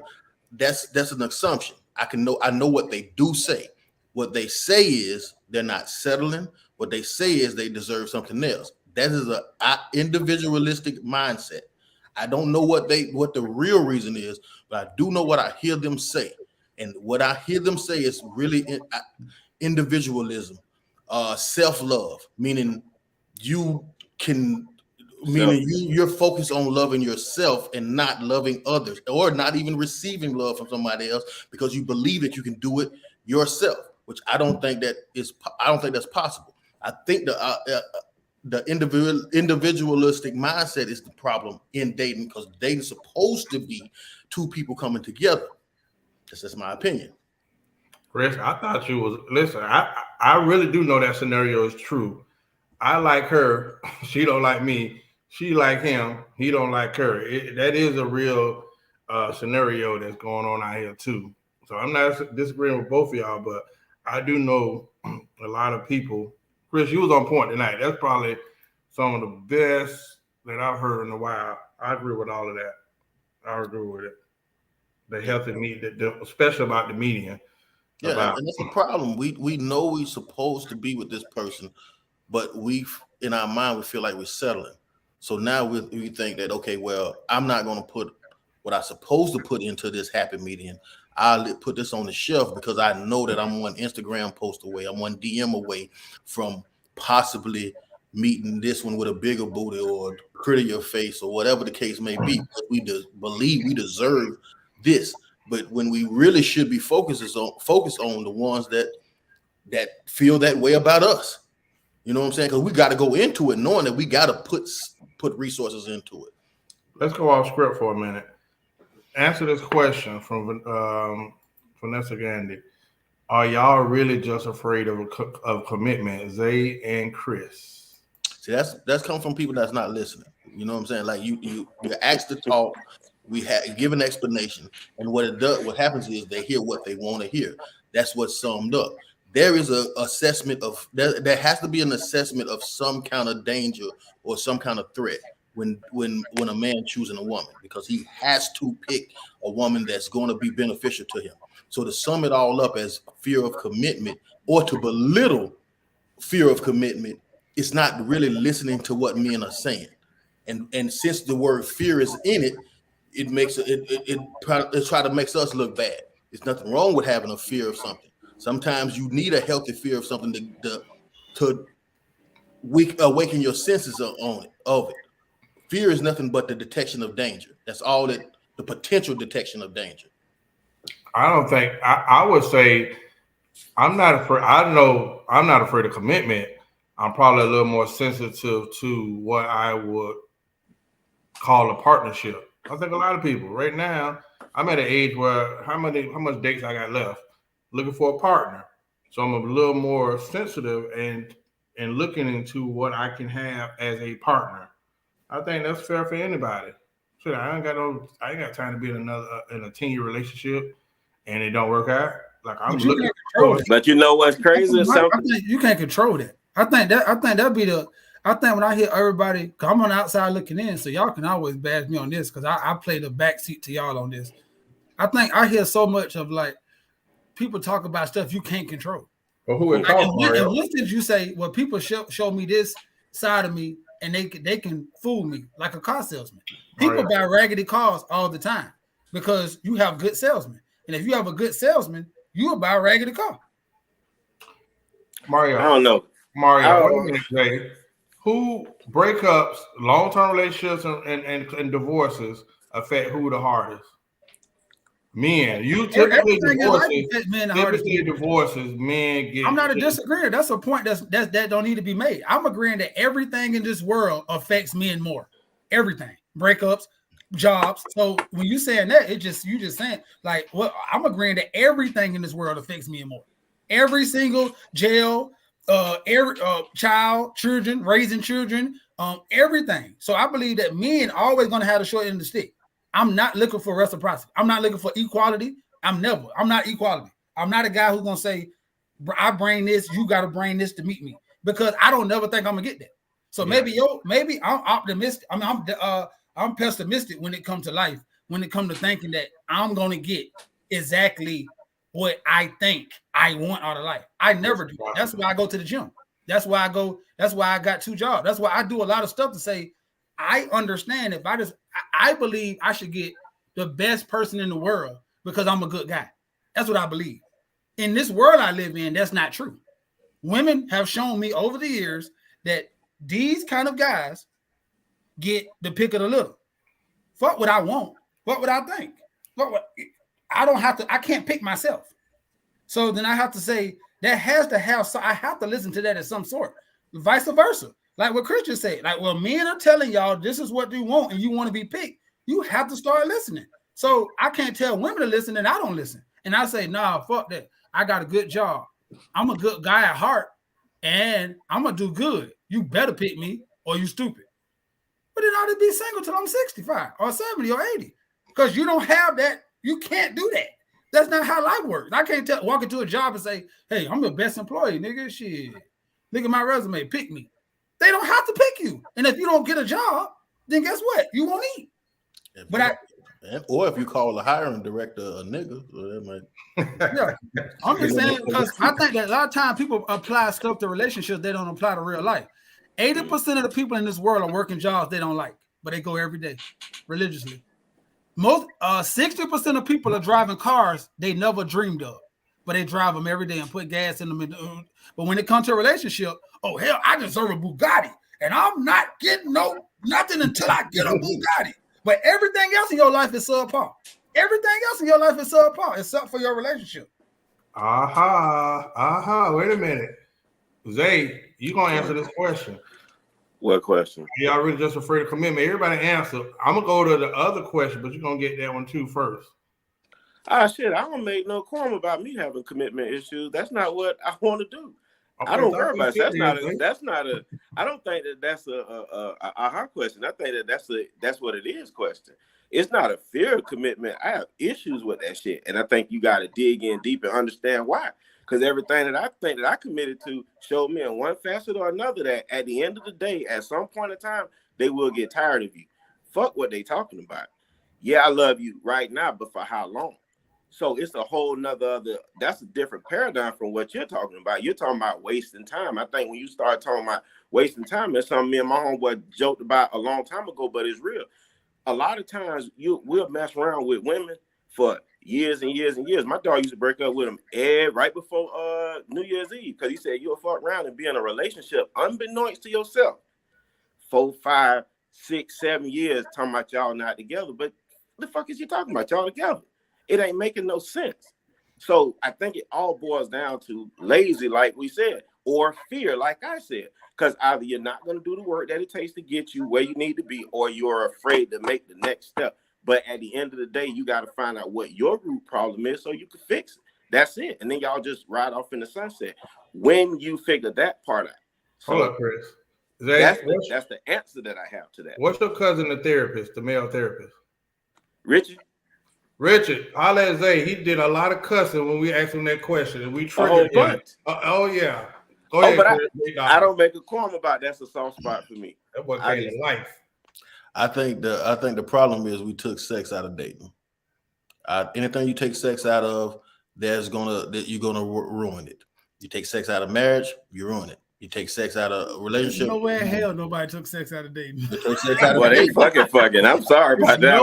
that's an assumption. I know what they do say. What they say is they're not settling. What they say is they deserve something else. That is a individualistic mindset. I don't know what the real reason is, but I do know what I hear them say. And what I hear them say is really individualism, self-love, meaning you're focused on loving yourself and not loving others, or not even receiving love from somebody else because you believe that you can do it yourself, which I don't think that's possible. I think the individualistic mindset is the problem in dating, because dating's supposed to be two people coming together. That's just my opinion. Chris, I thought you was listen. I really do know that scenario is true. I like her. She don't like me. She like him. He don't like her. That is a real scenario that's going on out here too. So I'm not disagreeing with both of y'all, but I do know a lot of people. Chris, you was on point tonight. That's probably some of the best that I've heard in a while. I agree with all of that. I agree with it. The healthy meet, especially about the median. Yeah, and that's the problem. We know we're supposed to be with this person, but in our mind we feel like we're settling. So now we think that, okay, well, I'm not going to put what I'm supposed to put into this happy median. I'll put this on the shelf because I know that I'm one Instagram post away, I'm one DM away from possibly meeting this one with a bigger booty or prettier face or whatever the case may be. We believe we deserve this, but when we really should be focused on the ones that feel that way about us. You know what I'm saying? Because we got to go into it knowing that we got to put resources into it. Let's go off script for a minute. Answer this question from Vanessa Gandhi. Are y'all really just afraid of commitment, Zay and Chris? See, that's come from people that's not listening. You know what I'm saying? Like you're asked to talk. We give an explanation, and what happens is they hear what they want to hear. That's what's summed up. There is a assessment of there has to be an assessment of some kind of danger or some kind of threat when a man choosing a woman, because he has to pick a woman that's going to be beneficial to him. So to sum it all up as fear of commitment, or to belittle fear of commitment, it's not really listening to what men are saying. And since the word fear is in it, it makes it try to make us look bad. There's nothing wrong with having a fear of something. Sometimes you need a healthy fear of something to awaken your senses of it. Fear is nothing but the detection of danger. That's all the potential detection of danger. I don't think I would say I'm not afraid. I know I'm not afraid of commitment. I'm probably a little more sensitive to what I would call a partnership. I think a lot of people right now, I'm at an age where how much dates I got left, looking for a partner. So I'm a little more sensitive and looking into what I can have as a partner. I think that's fair for anybody. So I ain't got time to be in a 10-year relationship and it don't work out. Like I'm looking for it. But you know what's crazy? I think you can't control that. I think when I hear everybody, cause I'm on the outside looking in, so y'all can always bash me on this because I play the backseat to y'all on this. I think I hear so much of like people talk about stuff you can't control. Well, who is talking? And what did you say? Well, people show me this side of me, and they can fool me like a car salesman. People buy raggedy cars all the time because you have good salesmen, and if you have a good salesman, you will buy a raggedy car. Mario, I don't know. Mario, who breakups, long-term relationships, and divorces affect who the hardest? Men. You typically divorces, men get. I'm not a disagreeer. That's a point that don't need to be made. I'm agreeing that everything in this world affects men more. Everything, breakups, jobs. So when you saying that, you just saying like, well, I'm agreeing that everything in this world affects men more. Every single jail, every child, children, raising children, everything. So I believe that men are always going to have the short end of the stick. I'm not looking for reciprocity. I'm not looking for equality. I'm not equality. I'm not a guy who's going to say, I bring this, you got to bring this to meet me, because I don't never think I'm gonna get that. So maybe I'm optimistic. I mean, I'm pessimistic when it comes to life, when it comes to thinking that I'm gonna get exactly what I think I want out of life. I never do. That's why I go to the gym. That's why I got 2 jobs. That's why I do a lot of stuff to say, I understand I believe I should get the best person in the world because I'm a good guy. That's what I believe. In this world I live in, that's not true. Women have shown me over the years that these kind of guys get the pick of the little. Fuck what I want. What would I think? I can't pick myself. So then I have to say that has to have, so I have to listen to that of some sort. Vice versa. Like what Christian said, like, well, men are telling y'all this is what they want and you want to be picked. You have to start listening. So I can't tell women to listen and I don't listen. And I say, nah, fuck that. I got a good job. I'm a good guy at heart and I'm going to do good. You better pick me or you stupid. But then I'll be single till I'm 65 or 70 or 80 because you don't have that. You can't do that. That's not how life works. I can't walk into a job and say, hey, I'm the best employee, nigga. Shit. Look at my resume. Pick me. They don't have to pick you. And if you don't get a job, then guess what? You won't eat. Or if you call the hiring director a nigga, so that might. Yeah, I'm just saying because I think that a lot of times people apply stuff to relationships they don't apply to real life. 80% of the people in this world are working jobs they don't like, but they go every day religiously. Most 60% of people are driving cars they never dreamed of, but they drive them every day and put gas in them. But when it comes to a relationship, oh hell, I deserve a Bugatti, and I'm not getting nothing until I get a Bugatti. But everything else in your life is subpar. Everything else in your life is subpar, except for your relationship. Wait a minute. Zay, you going to answer this question. What question? Y'all really just afraid of commitment? Everybody answer. I'm going to go to the other question, but you're going to get that one too first. Shit, I don't make no qualm about me having commitment issues. That's not what I want to do. Okay, I don't worry about it. I don't think that's a aha question. I think that's what it is question. It's not a fear of commitment. I have issues with that shit. And I think you got to dig in deep and understand why. Because everything that I think that I committed to showed me in one facet or another that at the end of the day, at some point in time, they will get tired of you. Fuck what they talking about. Yeah, I love you right now, but for how long? So it's a whole nother that's a different paradigm from what you're talking about. You're talking about wasting time. I think when you start talking about wasting time, that's something me and my homeboy joked about a long time ago, but it's real. A lot of times we'll mess around with women for years and years and years. My dog used to break up with him right before New Year's Eve because he said you'll fuck around and be in a relationship unbeknownst to yourself. 4, 5, 6, 7 years talking about y'all not together. But the fuck is he talking about? Y'all together. It ain't making no sense. So I think it all boils down to lazy, like we said, or fear, like I said, because either you're not going to do the work that it takes to get you where you need to be, or you're afraid to make the next step. But at the end of the day, you got to find out what your root problem is so you can fix it. That's it. And then y'all just ride off in the sunset. When you figure that part out. So hold up, Chris. That's the answer that I have to that. What's your cousin, the therapist, the male therapist? Richard, holla at Zay. He did a lot of cussing when we asked him that question, and we triggered him. Oh yeah. Go ahead, but I don't make a qualm about that's a soft spot for me. That boy came to life. I think the problem is we took sex out of dating. Anything you take sex out of, you're gonna ruin it. You take sex out of marriage, you ruin it. You take sex out of a relationship. Nowhere in hell nobody took sex out of dating. They fucking. I'm sorry about that.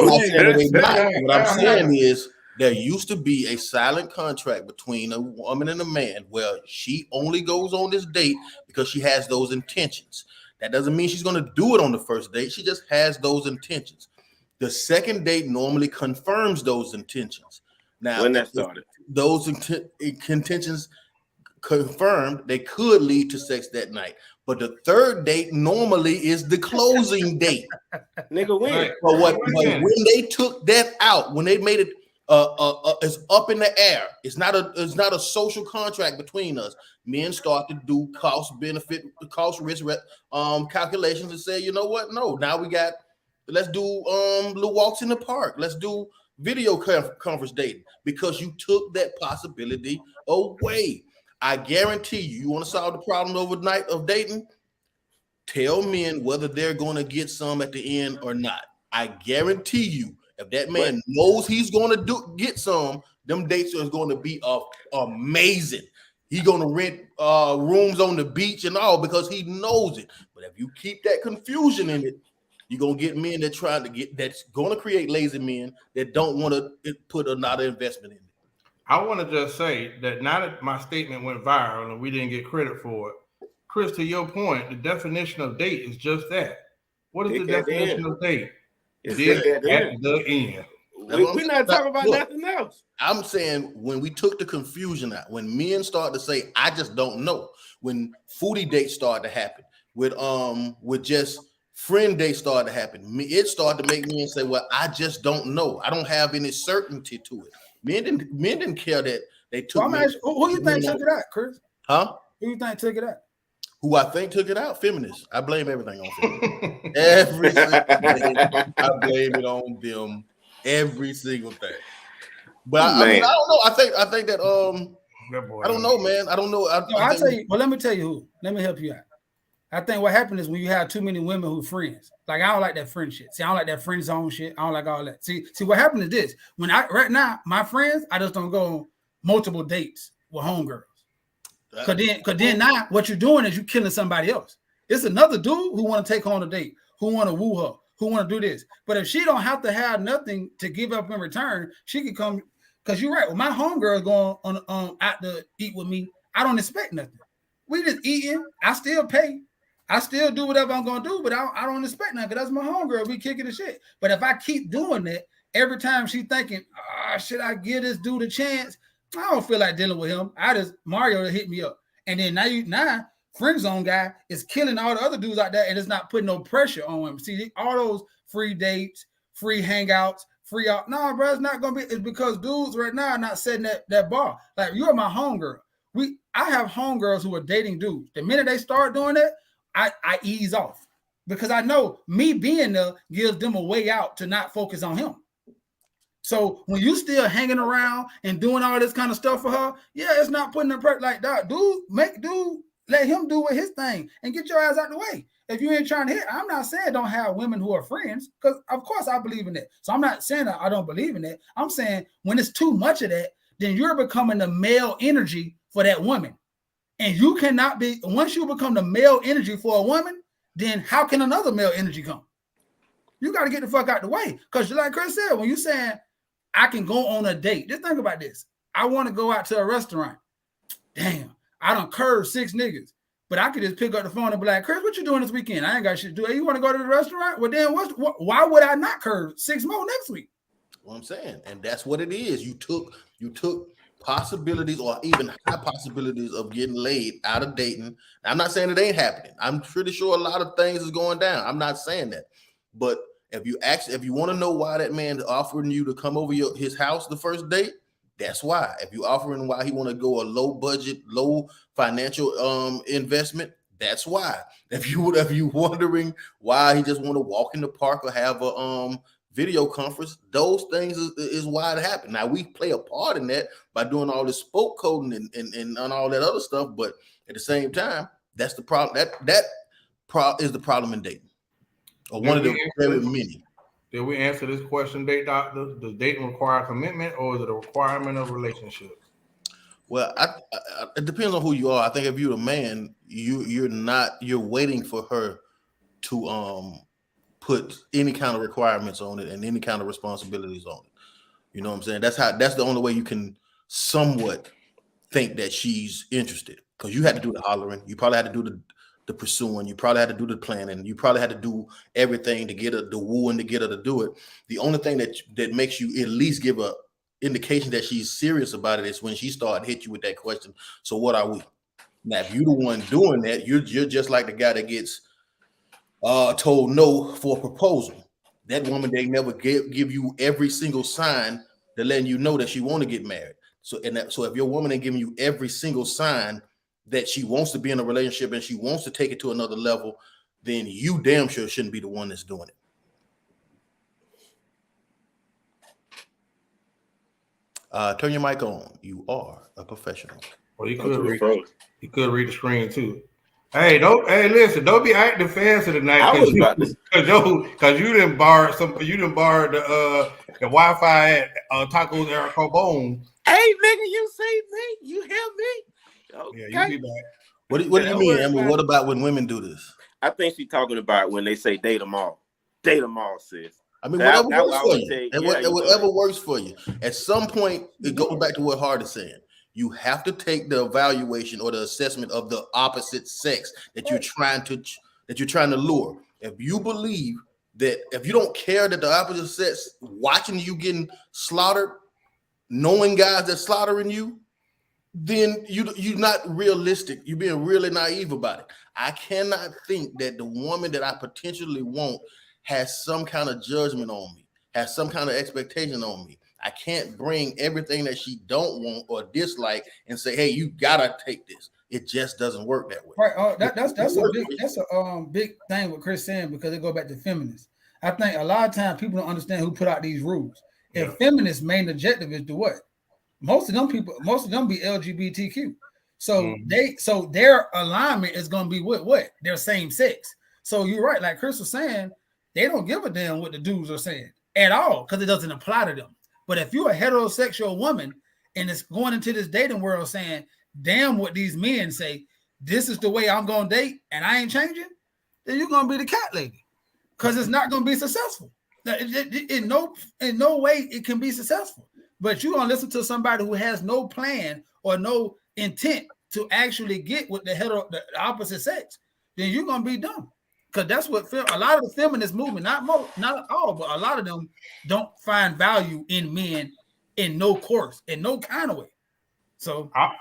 What I'm saying is there used to be a silent contract between a woman and a man where she only goes on this date because she has those intentions. That doesn't mean she's going to do it on the first date. She just has those intentions. The second date normally confirms those intentions. Now, when that started, those intentions confirmed, they could lead to sex that night. But the third date normally is the closing date. Nigga, when? But when they took that out, when they made it, is up in the air. It's not a social contract between us. Men start to do cost benefit, cost risk calculations and say, you know what? No, now let's do little walks in the park. Let's do video conference dating because you took that possibility away. I guarantee you want to solve the problem overnight of dating? Tell men whether they're going to get some at the end or not. I guarantee you, if that man knows he's going to get some, them dates are going to be amazing. He's going to rent rooms on the beach and all because he knows it. But if you keep that confusion in it, you're going to get men that's going to create lazy men that don't want to put another investment in it. I want to just say that now that my statement went viral and we didn't get credit for it, Chris, to your point, the definition of date is just that. What is the definition of date? It's at the end. We're not talking about nothing else. I'm saying when we took the confusion out, when men start to say, I just don't know, when foodie dates start to happen, with just friend dates start to happen, it started to make men say, well, I just don't know. I don't have any certainty to it. Men didn't care that they took. Well, who you think took it out, Chris? Huh? Who you think took it out? Who I think took it out? Feminists. I blame everything on feminists. Every single thing, I blame it on them. Every single thing. But I mean, I don't know. I think that I don't know, man. I don't know. I'll tell you. Well, let me tell you who. Let me help you out. I think what happened is when you have too many women who friends. Like I don't like that friend shit. See, I don't like that friend zone shit. I don't like all that. See what happened is this. Right now, my friends, I just don't go on multiple dates with homegirls. Cause then now what you're doing is you're killing somebody else. It's another dude who want to take her on a date, who want to woo her, who want to do this. But if she don't have to have nothing to give up in return, she can come. Cause you're right. When my homegirl going on out to eat with me, I don't expect nothing. We just eating. I still pay. I still do whatever I'm gonna do, but I don't expect nothing. Cause that's my homegirl. We kicking the shit. But if I keep doing that every time, she thinking, should I give this dude a chance? I don't feel like dealing with him. Mario hit me up. And then now friend zone guy is killing all the other dudes out there and it's not putting no pressure on him. See, all those free dates, free hangouts, free out. No, bro, it's not gonna be. It's because dudes right now are not setting that bar. Like you're my homegirl. I have homegirls who are dating dudes. The minute they start doing that, I ease off because I know me being there gives them a way out to not focus on him. So when you still hanging around and doing all this kind of stuff for her, yeah, it's not putting the pressure like that. Let him do with his thing and get your ass out the way. If you ain't trying to hit, I'm not saying don't have women who are friends, because of course I believe in that. So I'm not saying that I don't believe in that. I'm saying when it's too much of that, then you're becoming the male energy for that woman. And you cannot be, once you become the male energy for a woman, then how can another male energy come? You got to get the fuck out the way. Because like Chris said, when you're saying, I can go on a date. Just think about this. I want to go out to a restaurant. Damn, I done curved 6 niggas. But I could just pick up the phone and be like, Chris, what you doing this weekend? I ain't got shit to do. Hey, you want to go to the restaurant? Well, then why would I not curve 6 more next week? What I'm saying. And that's what it is. You took possibilities or even high possibilities of getting laid out of dating. I'm not saying it ain't happening. I'm pretty sure a lot of things is going down. I'm not saying that. But if you want to know why that man is offering you to come over his house the first date, that's why. If you offering why he want to go a low budget, low financial investment, that's why. If you wondering why he just want to walk in the park or have a video conference, those things is why it happened. Now we play a part in that by doing all this spoke coding and all that other stuff, but at the same time, that's the problem. That is the problem in dating. Or one of the very many. Did we answer this question, date doctor? Does dating require commitment, or is it a requirement of relationship? Well, it depends on who you are. I think if you're a man, you're waiting for her to put any kind of requirements on it and any kind of responsibilities on it. You know what I'm saying? That's the only way you can somewhat think that she's interested, because you had to do the hollering. You probably had to do the pursuing. You probably had to do the planning. You probably had to do everything to get her, the wooing to get her to do it. The only thing that makes you at least give a indication that she's serious about it is when she started hit you with that question. So what are we? Now, if you're the one doing that, you're just like the guy that gets told no for a proposal. That woman, they never give you every single sign they're letting you know that she want to get married. So if your woman ain't giving you every single sign that she wants to be in a relationship and she wants to take it to another level, then you damn sure shouldn't be the one that's doing it. Turn your mic on. You are a professional. Well, you could read the screen too. Hey, listen, don't be acting fancy tonight because you didn't borrow the Wi-Fi at Tacos El Carbone. Hey, nigga, you see me? You hear me? Okay. Yeah, you be back. What do you mean, Amber? What about when women do this? I think she's talking about when they say date them all. Date them all, sis. I mean, whatever works for you. Whatever works for you. At some point, it goes back to what Hart is saying. You have to take the evaluation or the assessment of the opposite sex that you're trying to lure. If you believe that, if you don't care that the opposite sex watching you getting slaughtered, knowing guys that slaughtering you, then you're not realistic. You're being really naive about it. I cannot think that the woman that I potentially want has some kind of judgment on me, has some kind of expectation on me. I can't bring everything that she don't want or dislike and say, "Hey, you gotta take this." It just doesn't work that way. Right. That's a big thing with Chris saying, because it go back to feminists. I think a lot of times people don't understand who put out these rules. If feminists' main objective is to what? Most of them be LGBTQ. So their alignment is going to be with what? Their same sex. So you're right, like Chris was saying, they don't give a damn what the dudes are saying at all because it doesn't apply to them. But if you're a heterosexual woman and it's going into this dating world saying, damn what these men say, this is the way I'm going to date and I ain't changing, then you're going to be the cat lady because it's not going to be successful. In no way it can be successful. But you're going to listen to somebody who has no plan or no intent to actually get with the opposite sex, then you're going to be dumb. Because that's what a lot of the feminist movement, not all, but a lot of them don't find value in men in no course, in no kind of way. So I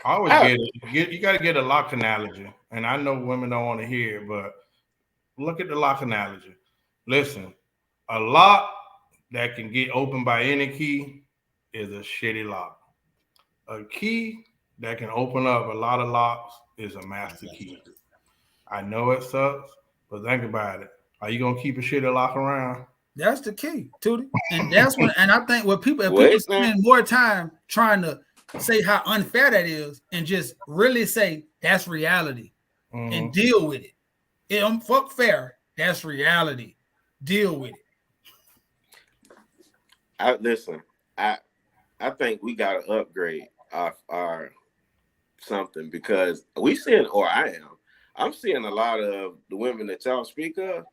always you got to get a lock analogy. And I know women don't want to hear it, but look at the lock analogy. Listen, a lock that can get opened by any key is a shitty lock. A key that can open up a lot of locks is a master key. I know it sucks, but think about it. Are you gonna keep a shitty lock around? That's the key, Tootie. And that's when, and I think if people spend more time trying to say how unfair that is and just really say that's reality and deal with it. It don't fuck fair. That's reality. Deal with it. I think we gotta upgrade our something because I'm seeing a lot of the women that y'all speak of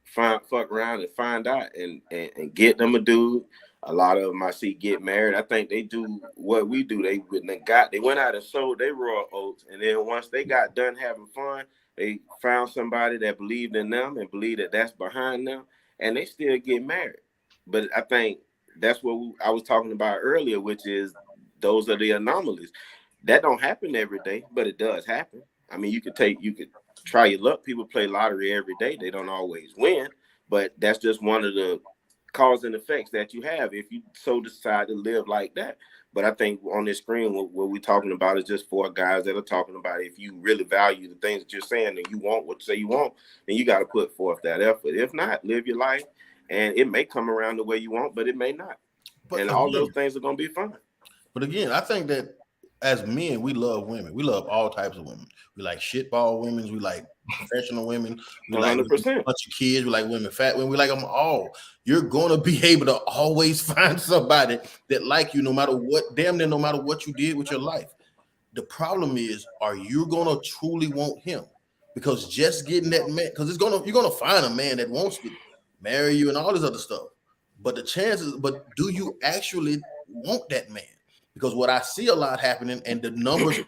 fuck around and find out and get them a dude. A lot of them I see get married. I think they do what we do. They went out and sold their raw oats, and then once they got done having fun, they found somebody that believed in them and believed that that's behind them, and they still get married. But I think that's what I was talking about earlier, which is those are the anomalies. That don't happen every day, but it does happen. I mean, you could try your luck. People play lottery every day. They don't always win, but that's just one of the cause and effects that you have if you so decide to live like that. But I think on this screen, what we're talking about is just for guys that are talking about if you really value the things that you're saying and you want what you say you want, then you got to put forth that effort. If not, live your life, and it may come around the way you want, but it may not. But and all those things are going to be fine. But again, I think that as men, we love women. We love all types of women. We like shitball women. We like professional women. We 100%. Like a bunch of kids. We like women, fat women. We like them all. You're going to be able to always find somebody that like you no matter what, damn near no matter what you did with your life. The problem is, are you going to truly want him? Because just getting that man, because you're going to find a man that wants to marry you and all this other stuff. But do you actually want that man? Because what I see a lot happening, and the numbers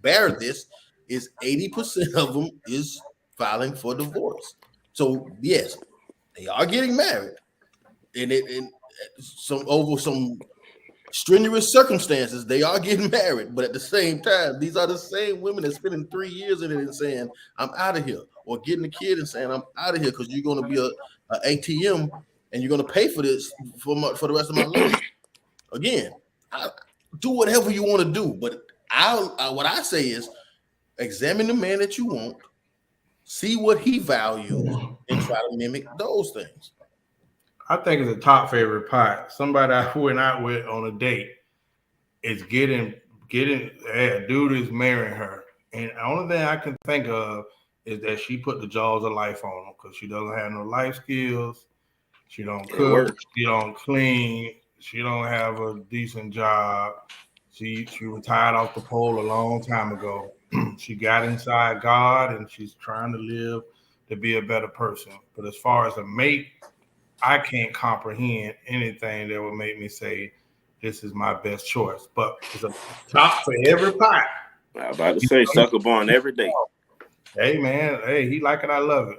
bear this, is 80% of them is filing for divorce. So yes, they are getting married, and over some strenuous circumstances, they are getting married. But at the same time, these are the same women that spending 3 years in it and saying, "I'm out of here," or getting a kid and saying, "I'm out of here," because you're going to be a ATM and you're gonna pay for this for the rest of my life. Again, do whatever you want to do, but what I say is examine the man that you want, see what he values, and try to mimic those things. I think it's a top favorite part. Somebody I went out with on a date is getting a dude is marrying her, and the only thing I can think of is that she put the jaws of life on him because she doesn't have no life skills. She don't cook. She don't clean. She don't have a decent job. She retired off the pole a long time ago. She got inside God and she's trying to live to be a better person. But as far as a mate, I can't comprehend anything that would make me say this is my best choice. But it's a top for every pot. I was about to say sucker born every day. Hey man, hey, he like it, I love it.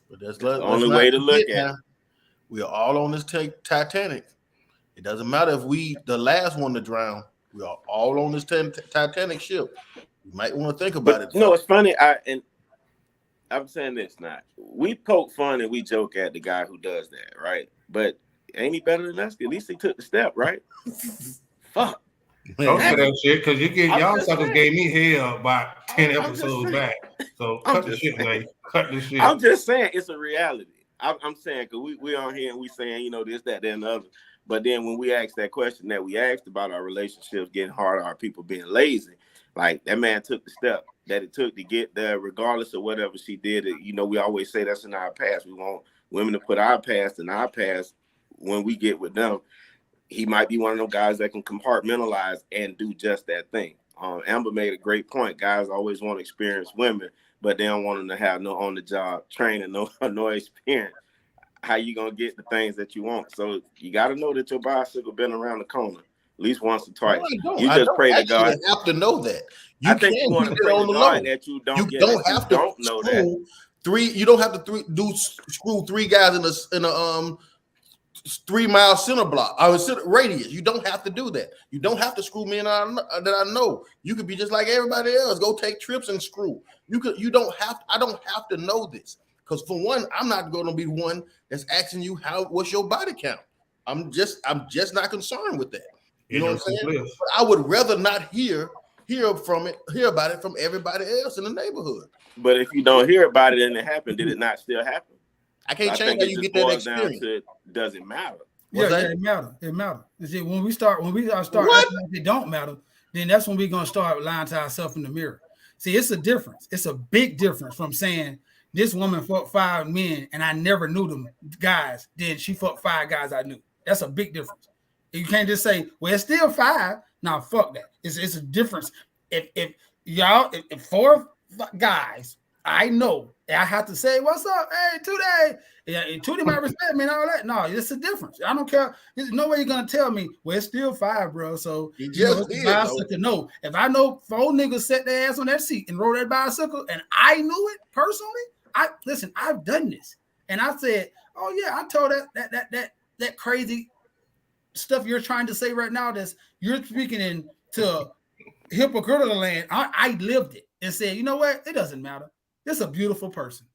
But that's the only way to look at it. We are all on this Titanic. It doesn't matter if we the last one to drown. We are all on this Titanic ship. You might want to think about it. You know, it's funny. I'm saying this now. We poke fun and we joke at the guy who does that, right? But ain't he better than us? At least he took the step, right? Fuck. Don't say that shit because y'all suckers gave me hell about 10 episodes back. So cut the shit, man. Cut the shit. I'm just saying it's a reality. I'm saying because we on here and we saying, you know, this, that, and the other. But then when we asked that question that we asked about our relationships getting harder, our people being lazy, like that man took the step that it took to get there, regardless of whatever she did. You know, we always say that's in our past. We want women to put our past in our past when we get with them. He might be one of those guys that can compartmentalize and do just that thing. Amber made a great point. Guys always want to experience women, but they don't want them to have no on-the-job training, no experience. How you gonna get the things that you want? So you got to know that your bicycle been around the corner at least once or twice. No, you just pray to God. You have to know that. I think you want to pray to God that you don't. You don't have to know that. You don't have to screw three guys in a 3 mile center block or radius. You don't have to do that. You don't have to screw me in that I know. You could be just like everybody else. Go take trips and screw. You don't have. I don't have to know this. Because for one, I'm not going to be one that's asking you what's your body count. I'm just not concerned with that. You know what I'm saying? But I would rather not hear about it from everybody else in the neighborhood. But if you don't hear about it and it happened, did it not still happen? I can't change how you get that experience. Does it matter? It matters. It matters. See, when we start acting like it don't matter, then that's when we're gonna start lying to ourselves in the mirror. See, it's a difference. It's a big difference from saying this woman fucked 5 men and I never knew them guys. Then she fucked 5 guys I knew. That's a big difference. You can't just say, well, it's still 5. Now, fuck that. It's a difference. If 4 guys I know, I have to say, what's up? Hey, Tootie. Yeah, Tootie might respect me and all that. No, it's a difference. I don't care. There's no way you're going to tell me, well, it's still 5, bro. So, no. If I know 4 niggas set their ass on that seat and rode that bicycle and I knew it personally, I've done this. And I said, oh, yeah, I told that crazy stuff you're trying to say right now, that's you're speaking into hypocritical land. I lived it and said, you know what? It doesn't matter. It's a beautiful person.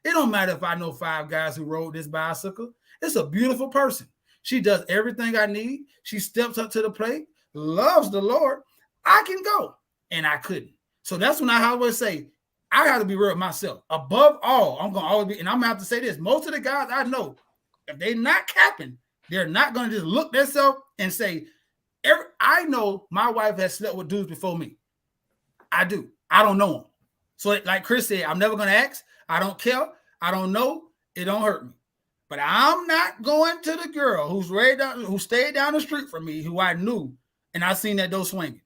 It don't matter if I know 5 guys who rode this bicycle. It's a beautiful person. She does everything I need. She steps up to the plate, loves the Lord. I can go. And I couldn't. So that's when I always say, I got to be real with myself. Above all, I'm going to always be, and I'm going to have to say this. Most of the guys I know, if they're not capping, they're not going to just look themselves and say, I know my wife has slept with dudes before me. I do. I don't know them. So like Chris said, I'm never going to ask. I don't care. I don't know. It don't hurt me. But I'm not going to the girl who stayed down the street from me, who I knew, and I seen that door swinging.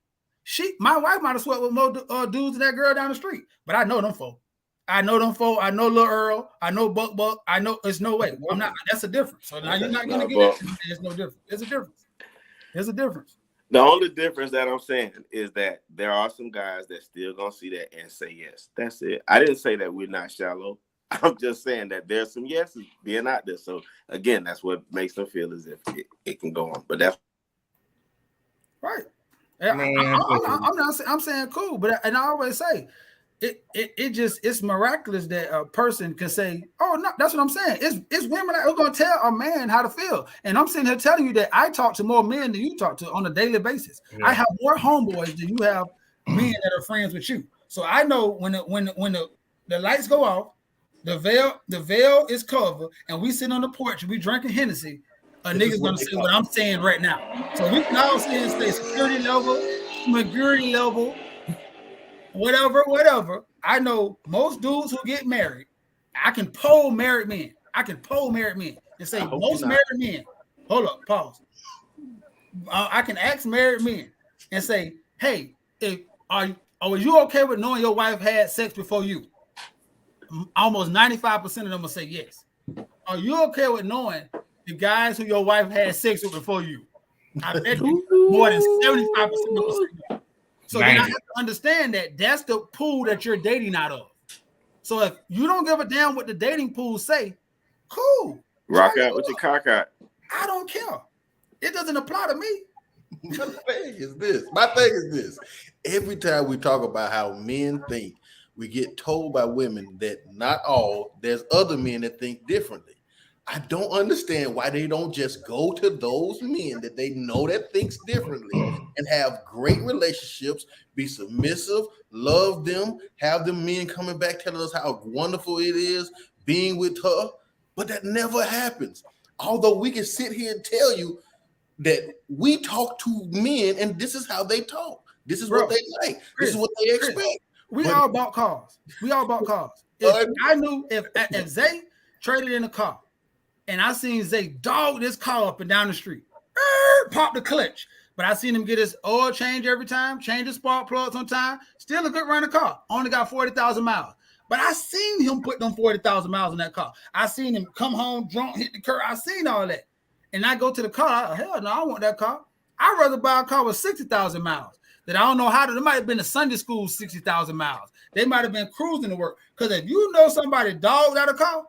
My wife might have slept with more dudes than that girl down the street, but I know them folk. I know Lil Earl. I know Buck. I know there's no way. I'm not. That's a difference. So now you're not going to get it. There's no difference. There's a difference. There's a difference. The only difference that I'm saying is that there are some guys that still gonna see that and say yes. That's it. I didn't say that we're not shallow. I'm just saying that there's some yeses being out there. So again, that's what makes them feel as if it can go on. But that's right. I'm saying cool, but and I always say, it's miraculous that a person can say, oh no, that's what I'm saying. It's women that are gonna tell a man how to feel. And I'm sitting here telling you that I talk to more men than you talk to on a daily basis. Yeah. I have more homeboys than you have men that are friends with you. So I know when the lights go off, the veil is covered, and we sit on the porch and we drinking Hennessy, a nigga's gonna say what I'm saying right now. So we can all say and say security level, maturity level, whatever. I know most dudes who get married, I can poll married men. And say most married men. Hold up, pause. I can ask married men and say, hey, are you okay with knowing your wife had sex before you? Almost 95% of them will say yes. Are you okay with knowing the guys who your wife had sex with before you? I bet you more than 75% of them will say no. So then I have to understand that that's the pool that you're dating out of. So if you don't give a damn what the dating pool say, cool. Rock out with your cock out. I don't care. It doesn't apply to me. My thing is this. Every time we talk about how men think, we get told by women that not all, there's other men that think differently. I don't understand why they don't just go to those men that they know that thinks differently and have great relationships, be submissive, love them, have them men coming back telling us how wonderful it is being with her. But that never happens. Although we can sit here and tell you that we talk to men and this is how they talk. This is what they like. This is what they expect. We all bought cars. If I knew if Zay traded in a car and I seen Zay dog this car up and down the street, pop the clutch, but I seen him get his oil change every time, change his spark plugs on time, still a good running car, only got 40,000 miles. But I seen him put them 40,000 miles in that car. I seen him come home drunk, hit the curb. I seen all that. And I go to the car, hell no, I want that car. I'd rather buy a car with 60,000 miles. That I don't know how to, there might have been a Sunday school 60,000 miles. They might have been cruising to work. Because if you know somebody dogged out a car,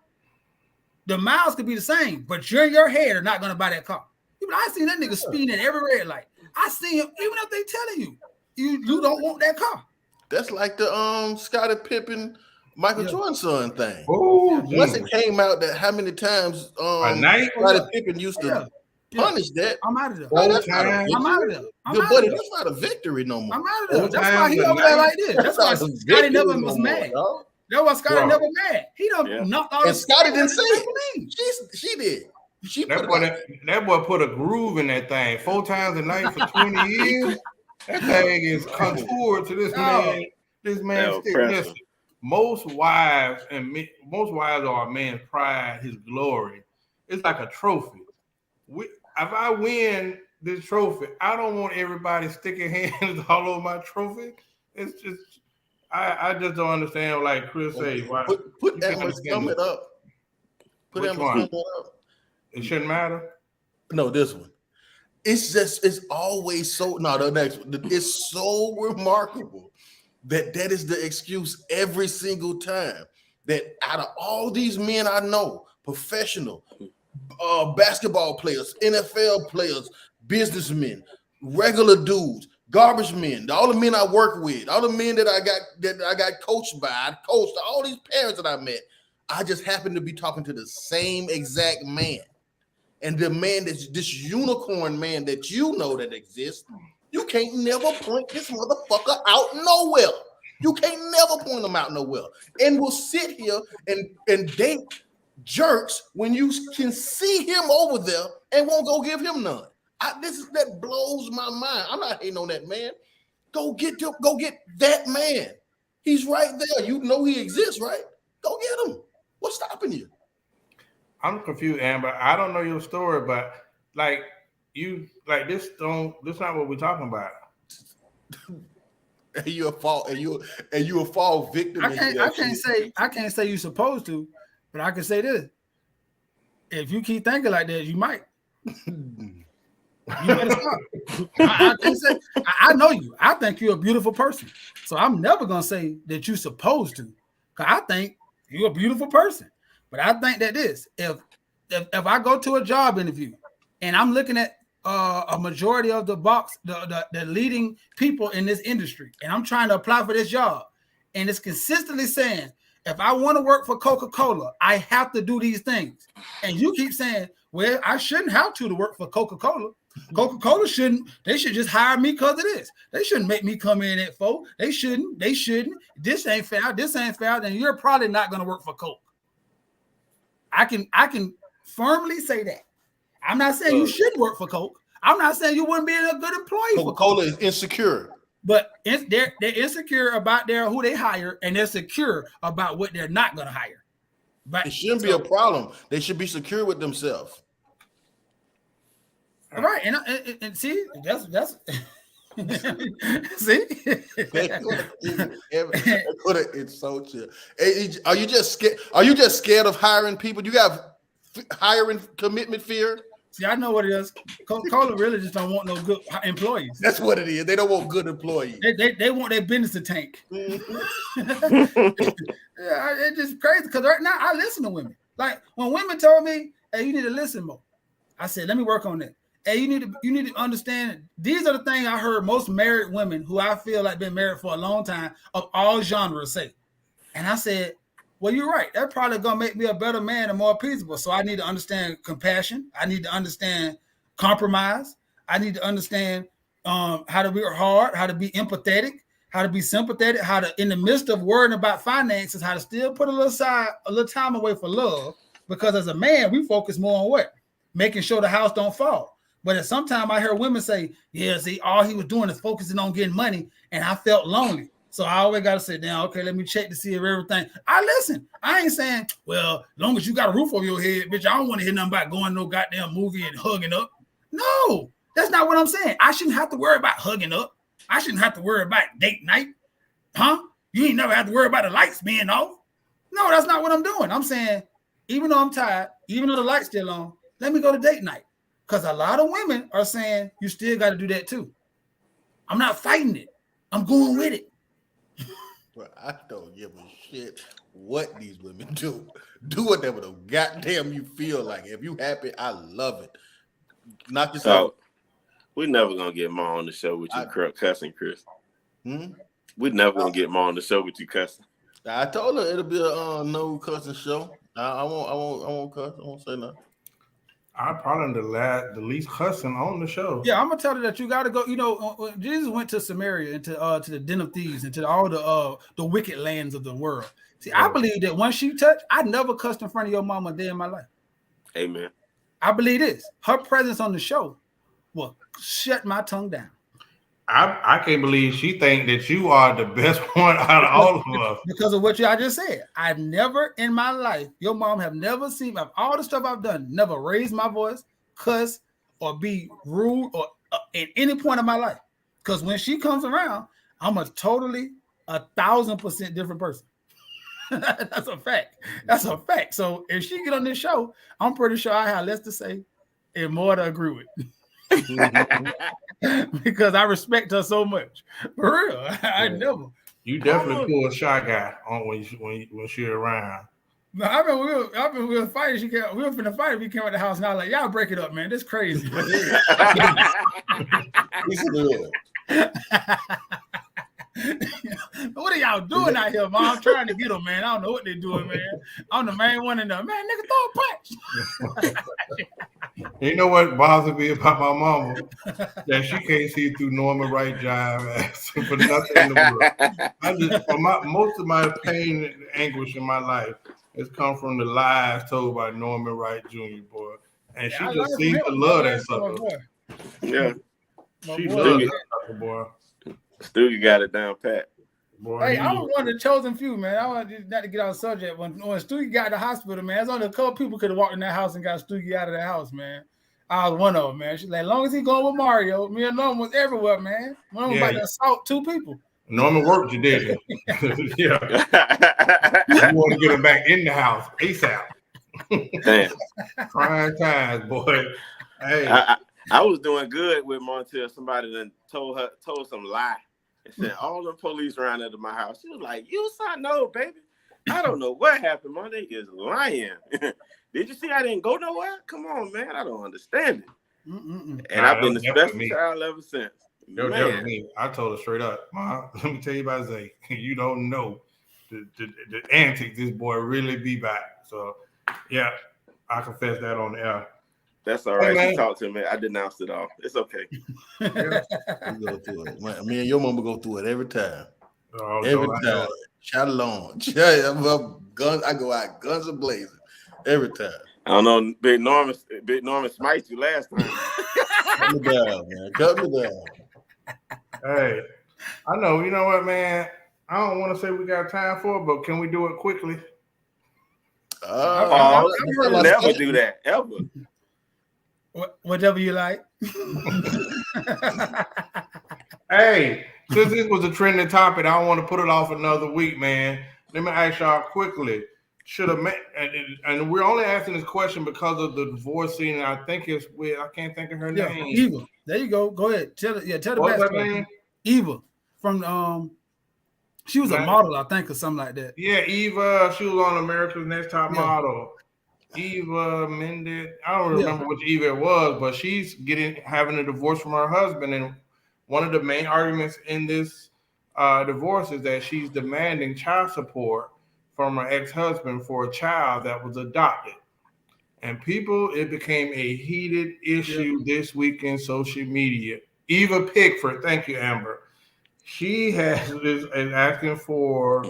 the miles could be the same, but you're in your head are not going to buy that car. I seen that nigga speeding at every red light. I see him, even if they telling you don't want that car. That's like the Scottie Pippen, Michael Jordan's son thing. Oh, once it came out that how many times Scottie Pippen used to punish that. I'm out of there. I'm out of there. Good buddy, that's not a victory no more. I'm out of there. That's why he over there like this. That's why Scottie never was mad. That's why Scottie never mad. He done knocked all. And Scottie didn't say it. She did. That boy put a groove in that thing 4 times a night for 20 years. That thing is contoured to this man. This man's listen. Most wives are a man's pride, his glory. It's like a trophy. If I win this trophy, I don't want everybody sticking hands all over my trophy. It's just I just don't understand. Like Chris said, why put that much stomach up. Put that much stomach up. It shouldn't matter. No, this one. It's always so. No, the next one. It's so remarkable that is the excuse every single time. That out of all these men I know, professional, basketball players, NFL players, businessmen, regular dudes, garbage men, all the men I work with, all the men that I got coached by, I coached all these parents that I met. I just happened to be talking to the same exact man. And the man that's this unicorn man that you know that exists, you can't never point this motherfucker out nowhere. You can't never point him out nowhere. And we'll sit here and date jerks when you can see him over there and won't go give him none. That blows my mind. I'm not hating on that man. Go get that man. He's right there. You know he exists, right? Go get him. What's stopping you? I'm confused, Amber. I don't know your story, but this not what we're talking about. And you a fall victim. I can't say you're supposed to, but I can say this. If you keep thinking like that, you might. You better stop. I can say I know you. I think you're a beautiful person. So I'm never gonna say that you're supposed to, because I think you're a beautiful person. But I think that if I go to a job interview and I'm looking at a majority of the leading people in this industry, and I'm trying to apply for this job, and it's consistently saying, if I want to work for Coca-Cola, I have to do these things. And you keep saying, well, I shouldn't have to work for Coca-Cola. Coca-Cola they should just hire me because of this. They shouldn't make me come in at 4. They shouldn't. This ain't fair. Then you're probably not going to work for Coke. I can firmly say that. I'm not saying you should work for Coke. I'm not saying you wouldn't be a good employee for Coca-Cola is insecure. But they're insecure about who they hire, and they're secure about what they're not going to hire. But it shouldn't be a problem. They should be secure with themselves. Right, and see, that's see. It's so chill. Are you just scared? Are you just scared of hiring people? You got hiring commitment fear? See, I know what it is. Coca-Cola really just don't want no good employees. That's what it is. They don't want good employees. They want their business to tank. Mm-hmm. Yeah, it's just crazy because right now I listen to women. Like when women told me, "Hey, you need to listen more," I said, "Let me work on that." Hey, you need to understand. These are the things I heard most married women who I feel like been married for a long time of all genres say, and I said, well, you're right. That's probably gonna make me a better man and more peaceable. So I need to understand compassion. I need to understand compromise. I need to understand how to be hard, how to be empathetic, how to be sympathetic, how to, in the midst of worrying about finances, how to still put a little time away for love. Because as a man, we focus more on what? Making sure the house don't fall. But at some time I hear women say, yeah, see, all he was doing is focusing on getting money, and I felt lonely. So I always got to sit down. Okay, let me check to see if everything. I listen. I ain't saying, well, as long as you got a roof over your head, bitch, I don't want to hear nothing about going to no goddamn movie and hugging up. No, that's not what I'm saying. I shouldn't have to worry about hugging up. I shouldn't have to worry about date night. Huh? You ain't never have to worry about the lights being off. No, that's not what I'm doing. I'm saying, even though I'm tired, even though the light's still on, let me go to date night. Because a lot of women are saying you still got to do that too. I'm not fighting it. I'm going with it. But I don't give a shit what these women do. Do whatever the goddamn you feel like. If you happy, I love it. Knock yourself. So, we're never gonna get Ma on the show with you cussing, Chris. We're never gonna get Ma on the show with you cussing. I told her it'll be a no cussing show. I won't cuss. I won't say nothing. I'm probably the least cussing on the show. Yeah, I'm gonna tell her that you gotta go. You know, when Jesus went to Samaria and to the den of thieves and to all the wicked lands of the world. See, I believe that once she touched, I never cussed in front of your mama a day in my life. Amen. I believe this. Her presence on the show will shut my tongue down. I can't believe she think that you are the best one out of all of us. Because of what I just said. I've never in my life, your mom have never seen of all the stuff I've done, never raised my voice, cuss, or be rude or at any point in my life. Because when she comes around, I'm a totally 1,000% different person. That's a fact. That's a fact. So if she get on this show, I'm pretty sure I have less to say and more to agree with. Because I respect her so much. For real. I never. You definitely pull a shy guy on when she's around. No, I've been fighting. We were finna fight if he came out the house, and I was like, y'all break it up, man. This crazy. What are y'all doing out here, Mom? I'm trying to get them, man. I don't know what they're doing, man. I'm the main one in there. Man, nigga, throw a punch. You know what bothers me about my mama? That she can't see through Norman Wright jive for nothing in the world. Most of my pain and anguish in my life has come from the lies told by Norman Wright Jr., boy. And she just seems to love that sucker. Yeah. She loves that sucker, boy. Stoogie got it down pat. Boy, hey, I was one of the chosen few, man. I want not to get on the subject. When Stoogie got to the hospital, man, there's only a couple people could have walked in that house and got Stoogie out of the house, man. I was one of them, man. She's like, as long as he going with Mario, me and Norman was everywhere, man. Norman was about to assault 2 people. Norman worked you, did you? Yeah. You want to get him back in the house ASAP. Damn. Trying times, boy. Hey. I was doing good with Montel. Somebody then told some lie and said all the police around at my house. She was like, "You saw no, baby. I don't know what happened. My nigga is lying. Did you see I didn't go nowhere? Come on, man. I don't understand it." And I've been the special child ever since. Me. I told her straight up, Mom, let me tell you about Zay. You don't know the antics this boy really be back. So yeah, I confess that on the air. That's all right. Hey, You talk to me. I denounced it all. It's okay. We go through it. Me and your mama go through it every time. Oh, Every so I time. know. Shout along. Guns. I go out guns a blazing every time. I don't know. Big Norman smite you last time. Cut me down, man. Cut me down. Hey, I know. You know what, man? I don't want to say we got time for it, but can we do it quickly? Oh, never do that ever. Whatever you like. Hey, since this was a trending topic, I don't want to put it off another week, man. Let me ask y'all quickly. Should a man, and we're only asking this question because of the divorce scene, and I think it's with, I can't think of her name. Eva. There you go. Go ahead. Tell the What's her backstory. name? Eva from she was a model, I think, or something like that. Yeah, Eva. She was on America's Next Top Yeah. Model. Eva Mendes. I don't remember which Eva it was, but she's having a divorce from her husband, and one of the main arguments in this divorce is that she's demanding child support from her ex-husband for a child that was adopted. And it became a heated issue this week in social media. Eva Pickford, thank you, Amber. She is asking for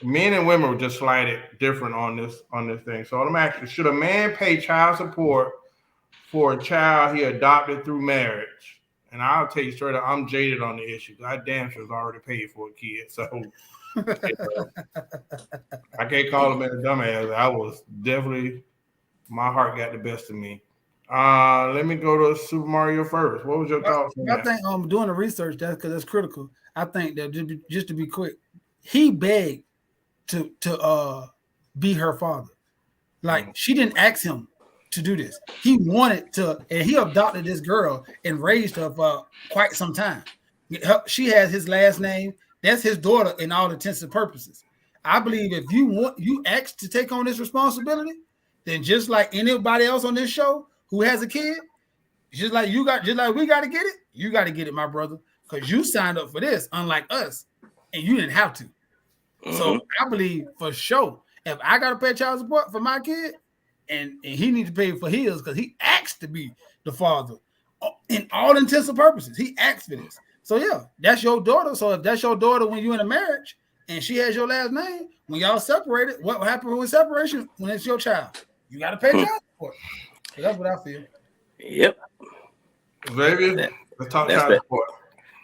men and women were just slighted different on this thing. So I'm asking, should a man pay child support for a child he adopted through marriage? And I'll tell you straight up, I'm jaded on the issue. I damn sure already paid for a kid. So I can't call him a dumbass. I was definitely, my heart got the best of me. Let me go to Super Mario first. What was your thoughts on I that? think doing the research, that's because that's critical. I think that just to be quick, he begged to be her father. Like she didn't ask him to do this. He wanted to, and he adopted this girl and raised her for quite some time. She has his last name. That's his daughter in all intents and purposes. I believe if you ask to take on this responsibility, then just like anybody else on this show who has a kid, just like we got to get it, you got to get it, my brother, because you signed up for this, unlike us, and you didn't have to. So I believe for sure, if I got to pay child support for my kid, and he needs to pay for his because he asked to be the father in all intents and purposes. He asked for this. So yeah, that's your daughter. So if that's your daughter when you're in a marriage and she has your last name, when y'all separated, what happened with separation when it's your child? You got to pay child support. So that's what I feel. Yep. Xavier, let's talk child support.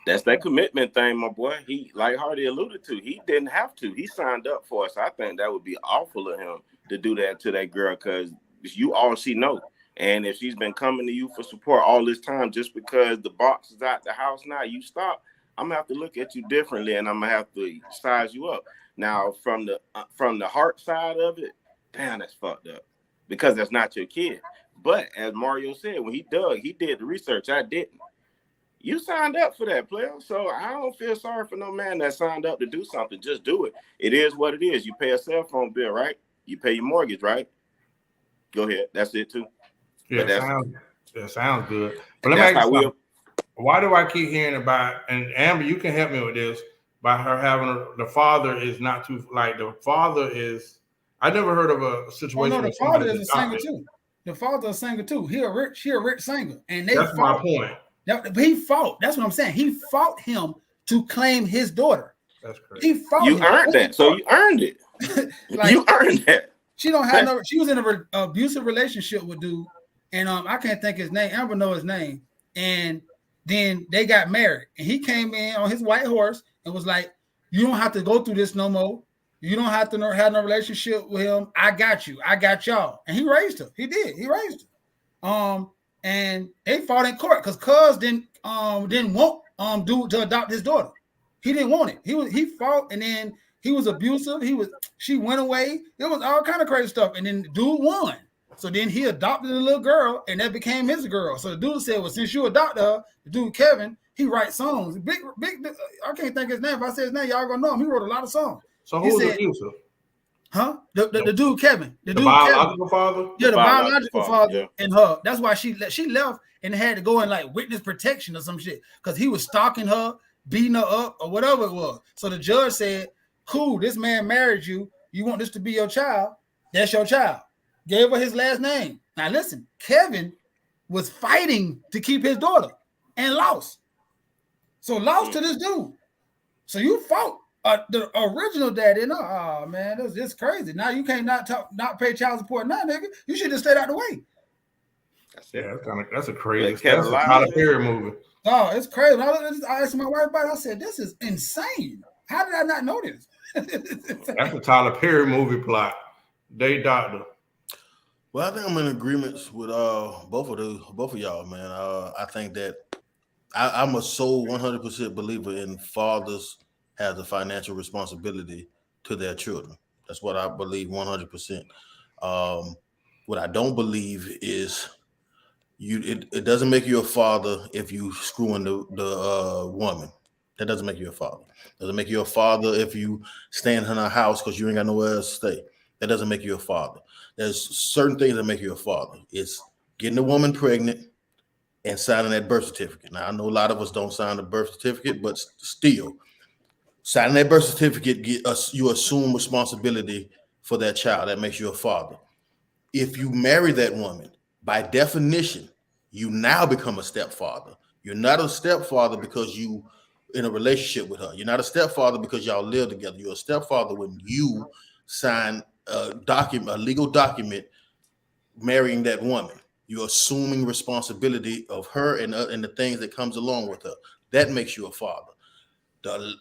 That's that commitment thing, my boy. He, like Hardy alluded to, he didn't have to. He signed up for us. I think that would be awful of him to do that to that girl because you all she know. And if she's been coming to you for support all this time, just because the box is out the house now, you stop, I'm gonna have to look at you differently, and I'm gonna have to size you up. Now, from the heart side of it, damn, that's fucked up because that's not your kid. But as Mario said, when he did the research. I didn't. You signed up for that, player. So I don't feel sorry for no man that signed up to do something. Just do it. It is what it is. You pay a cell phone bill, right? You pay your mortgage, right? Go ahead. That's it too. Yeah, that sounds good. But let me ask you, why do I keep hearing about, and Amber, you can help me with this, by her having the father is not too, like the father is, I never heard of a situation. Oh, no, the father is a singer too. The father is a singer too. He a rich singer. And that's my point. He fought. That's what I'm saying. He fought him to claim his daughter. That's crazy. He fought. You earned that. So you earned it. Like, you earned that. She don't have no. She was in an abusive relationship with dude, and I can't think his name. Amber know his name. And then they got married, and he came in on his white horse and was like, "You don't have to go through this no more. You don't have to have no relationship with him. I got you. I got y'all." And he raised her. He did. He raised her. And they fought in court because Cuz didn't want dude to adopt his daughter. He didn't want it. He fought, and then he was abusive. She went away. It was all kind of crazy stuff. And then the dude won. So then he adopted a little girl, and that became his girl. So the dude said, "Well, since you adopted her," the dude Kevin, he writes songs. Big. I can't think his name. If I say his name, y'all gonna know him. He wrote a lot of songs. So who's abusive? Huh? The dude Kevin. The dude biological Kevin. father? Yeah, the biological father yeah. and her. That's why she left and had to go in like witness protection or some shit because he was stalking her, beating her up, or whatever it was. So the judge said, cool, this man married you. You want this to be your child. That's your child. Gave her his last name. Now listen, Kevin was fighting to keep his daughter and lost. So lost to this dude. So you fought the original daddy. No, oh man, it's crazy. Now you can't not pay child support now, nigga. You should just stayed out the way. Yeah, that's a crazy. They That's a Tyler Perry movie. Oh, it's crazy. I asked my wife about it. I said, this is insane. How did I not know this? That's a Tyler Perry movie plot. They doctor. Well, I think I'm in agreement with both of y'all, man. I think that I'm a sole 100% believer in fathers have a financial responsibility to their children. That's what I believe 100%. What I don't believe is it doesn't make you a father if you screwing the woman. That doesn't make you a father. Doesn't make you a father if you stay in her house because you ain't got nowhere else to stay. That doesn't make you a father. There's certain things that make you a father. It's getting a woman pregnant and signing that birth certificate. Now, I know a lot of us don't sign the birth certificate, but still, signing that birth certificate, you assume responsibility for that child. That makes you a father. If you marry that woman, by definition, you now become a stepfather. You're not a stepfather because you in a relationship with her. You're not a stepfather because y'all live together. You're a stepfather when you sign a legal document marrying that woman. You're assuming responsibility of her and the things that comes along with her. That makes you a father. The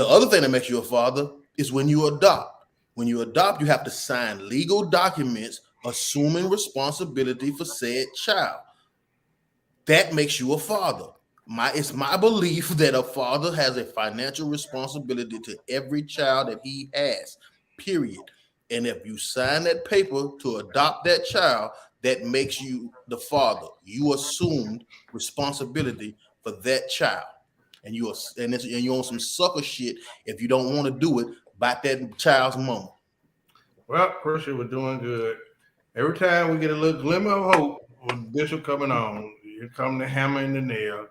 other thing that makes you a father is when you adopt. When you adopt, you have to sign legal documents assuming responsibility for said child. That makes you a father. It's my belief that a father has a financial responsibility to every child that he has, period. And if you sign that paper to adopt that child, that makes you the father. You assumed responsibility for that child. And you're on some sucker shit if you don't want to do it by that child's mama. Well, Christian, we're doing good. Every time we get a little glimmer of hope with Bishop coming on, here come the hammer and the nail.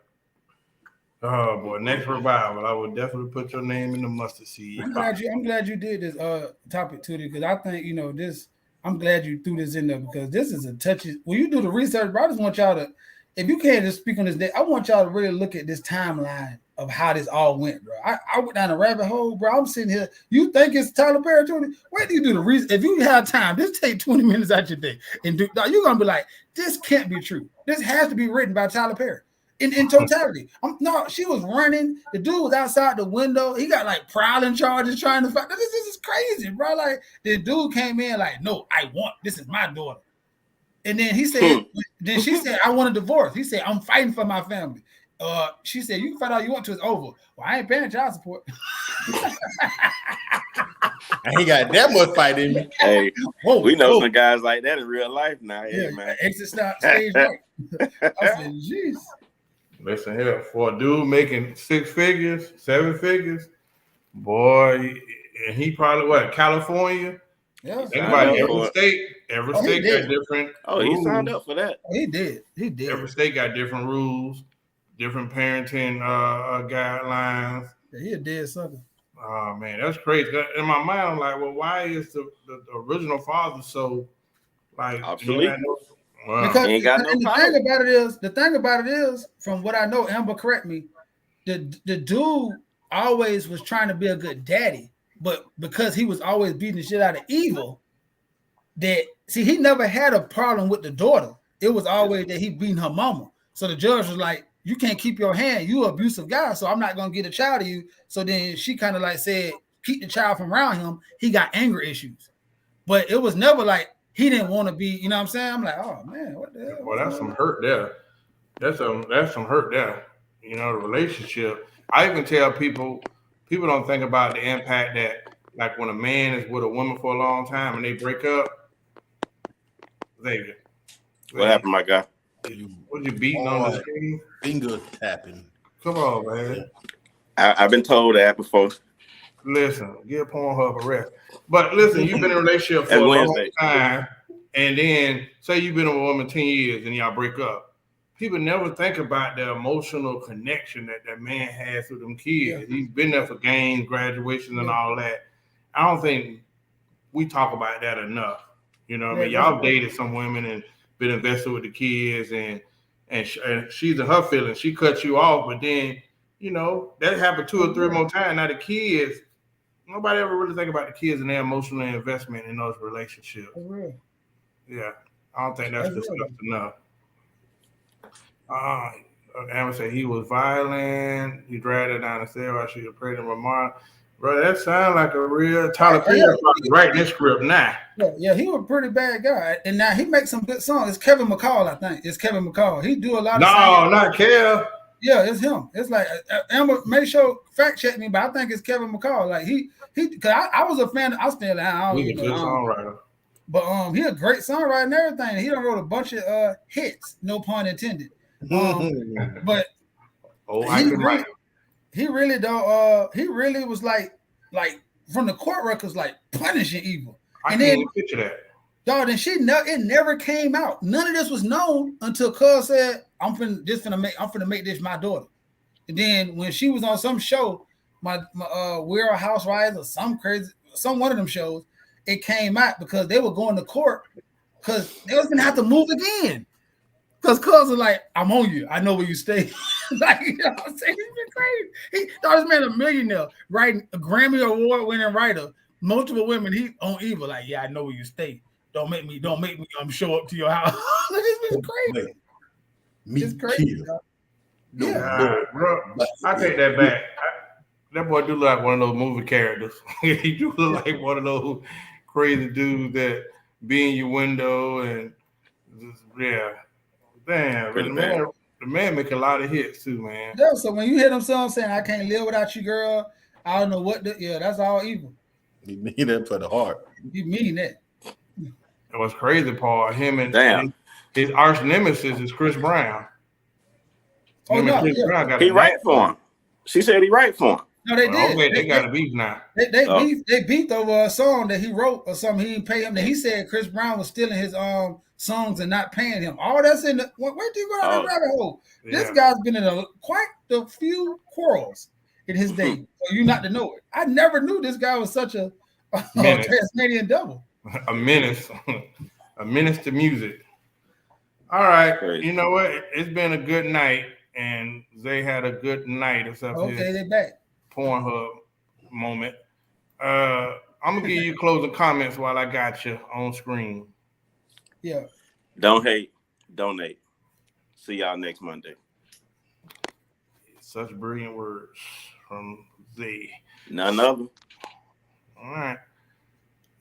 Oh boy, next revival, I would definitely put your name in the mustard seed. I'm glad you did this topic too, because I think this. I'm glad you threw this in there because this is a touchy. When you do the research, bro, I just want y'all to, if you can't just speak on this day, I want y'all to really look at this timeline of how this all went, bro. I went down a rabbit hole, bro. I'm sitting here. You think it's Tyler Perry, Tony? Where do you do the research? If you have time, just take 20 minutes out your day and do. You're gonna be like, this can't be true. This has to be written by Tyler Perry. In totality. She was running. The dude was outside the window. He got like prowling charges trying to fight. This is crazy, bro. Like the dude came in like, no, this is my daughter. And then he said, then she said, I want a divorce. He said, I'm fighting for my family. She said, you can find out you want to, it's over. Well, I ain't paying child support. I ain't got that much fight in me. Hey, we know some guys like that in real life now. Yeah, man. Exit stage right. I said, jeez. Listen here, for a dude making 6 figures, 7 figures, boy, and he probably California? Yeah. Think about every state got different. Oh, he signed up for that. He did. Every state got different rules, different parenting guidelines. Yeah, he a dead sucker. Oh man, that's crazy. In my mind, I'm like, well, why is the original father so like obsolete? Wow. Because ain't got no the thing about it is, from what I know, Amber, correct me, the dude always was trying to be a good daddy, but because he was always beating the shit out of Evil, he never had a problem with the daughter. It was always that he beating her mama. So the judge was like, you can't keep your hand, you an abusive guy, so I'm not gonna get a child to you. So then she kind of like said, keep the child from around him. He got anger issues, but it was never like he didn't want to be, you know what I'm saying? I'm like, oh man, what the hell? Well, that's some hurt there. That's some hurt there. You know, the relationship. I even tell people don't think about the impact that, like, when a man is with a woman for a long time and they break up. What happened, my guy? Was you beating on the screen? Finger tapping. Come on, man. I've been told that before. Listen, give Pornhub a rest. But listen, you've been in a relationship for a long time, and then say you've been with a woman 10 years and y'all break up. People never think about the emotional connection that man has with them kids. Yeah. He's been there for games, graduation, and all that. I don't think we talk about that enough. You know what I mean? Yeah, Y'all dated some women and been invested with the kids, and she's in her feelings. She cut you off, but then, you know, that happened 2 or 3 more times. Now the kids, nobody ever really think about the kids and their emotional investment in those relationships. That's real. Yeah, I don't think that's discussed enough. Amber said he was violent. He dragged her down the stairs while she was pregnant with Mark. Bro, that sounds like a real Tyler Perry writing this script now. Yeah, he was a pretty bad guy, and now he makes some good songs. It's Kevin McCall, I think. It's Kevin McCall. He do a lot of. No, not Kev. Yeah, it's him. It's like Amber. Make sure fact check me, but I think it's Kevin McCall. Like he. Because I was a fan. I still am. He's a good songwriter. But he a great songwriter and everything. He done wrote a bunch of hits. No pun intended. But he really don't. He really was like from the court records, like punishing evil. I can't even picture that. Dog, and it never came out. None of this was known until Cuz said, I'm finna make this my daughter. And then when she was on some show, my We're a Housewives or some one of them shows, it came out because they were going to court because they was gonna have to move again. Because Cuz was like, I'm on you. I know where you stay. Like, you know what I'm saying? He's been crazy. He thought this man a millionaire, writing a Grammy Award-winning writer, multiple women. He on evil. Like, yeah, I know where you stay. Don't make me show up to your house. This is crazy. It's crazy. Bro, I take that back. That boy do look like one of those movie characters. He do look like one of those crazy dudes that be in your window and just, yeah. Damn, the man make a lot of hits too, man. Yeah, so when you hear them songs saying, I can't live without you, girl, I don't know what that's all evil. You mean that for the heart. You mean that. It was crazy, Paul. Him and his arch nemesis is Chris Brown. He write for him. She said he write for him. No, they did. Okay, they got a beef now. They beefed over a song that he wrote or something. He didn't pay him. That he said Chris Brown was stealing his songs and not paying him. All that's in the. Where do you go down that rabbit hole? Yeah. This guy's been in quite a few quarrels in his day. For you not to know it. I never knew this guy was such a Tasmanian devil. A menace to music. All right, crazy. You know what? It's been a good night, and Zay had a good night. Except they back. Pornhub moment. I'm gonna give you closing comments while I got you on screen. Yeah. Don't hate, donate. See y'all next Monday. Such brilliant words from Z. None of them. All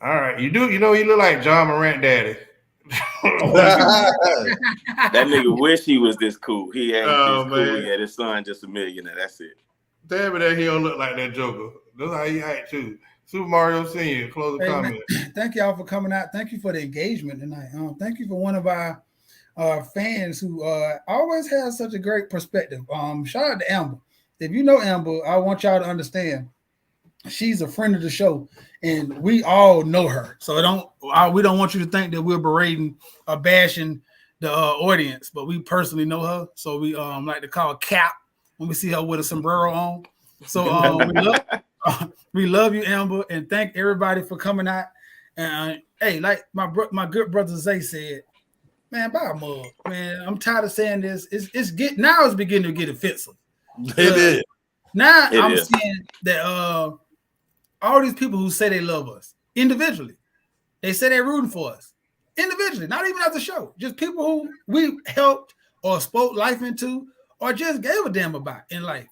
right. You look like John Morant daddy. That nigga wish he was this cool. He ain't this cool. He had his son just a millionaire. That's it. Damn it, that he don't look like that Joker. That's how he act too. Super Mario Senior, closing comment. Thank y'all for coming out. Thank you for the engagement tonight. Thank you for one of our fans who always has such a great perspective. Shout out to Amber. If you know Amber, I want y'all to understand she's a friend of the show, and we all know her. So we don't want you to think that we're berating or bashing the audience, but we personally know her. So we like to call Cap when we see her with a sombrero on. So we love you, Amber, and thank everybody for coming out. And hey, like my good brother Zay said, man, buy a mug, man. I'm tired of saying this. It's beginning to get offensive. It is. Now I'm seeing that all these people who say they love us individually, they say they're rooting for us individually, not even at the show. Just people who we helped or spoke life into or just gave a damn about in life.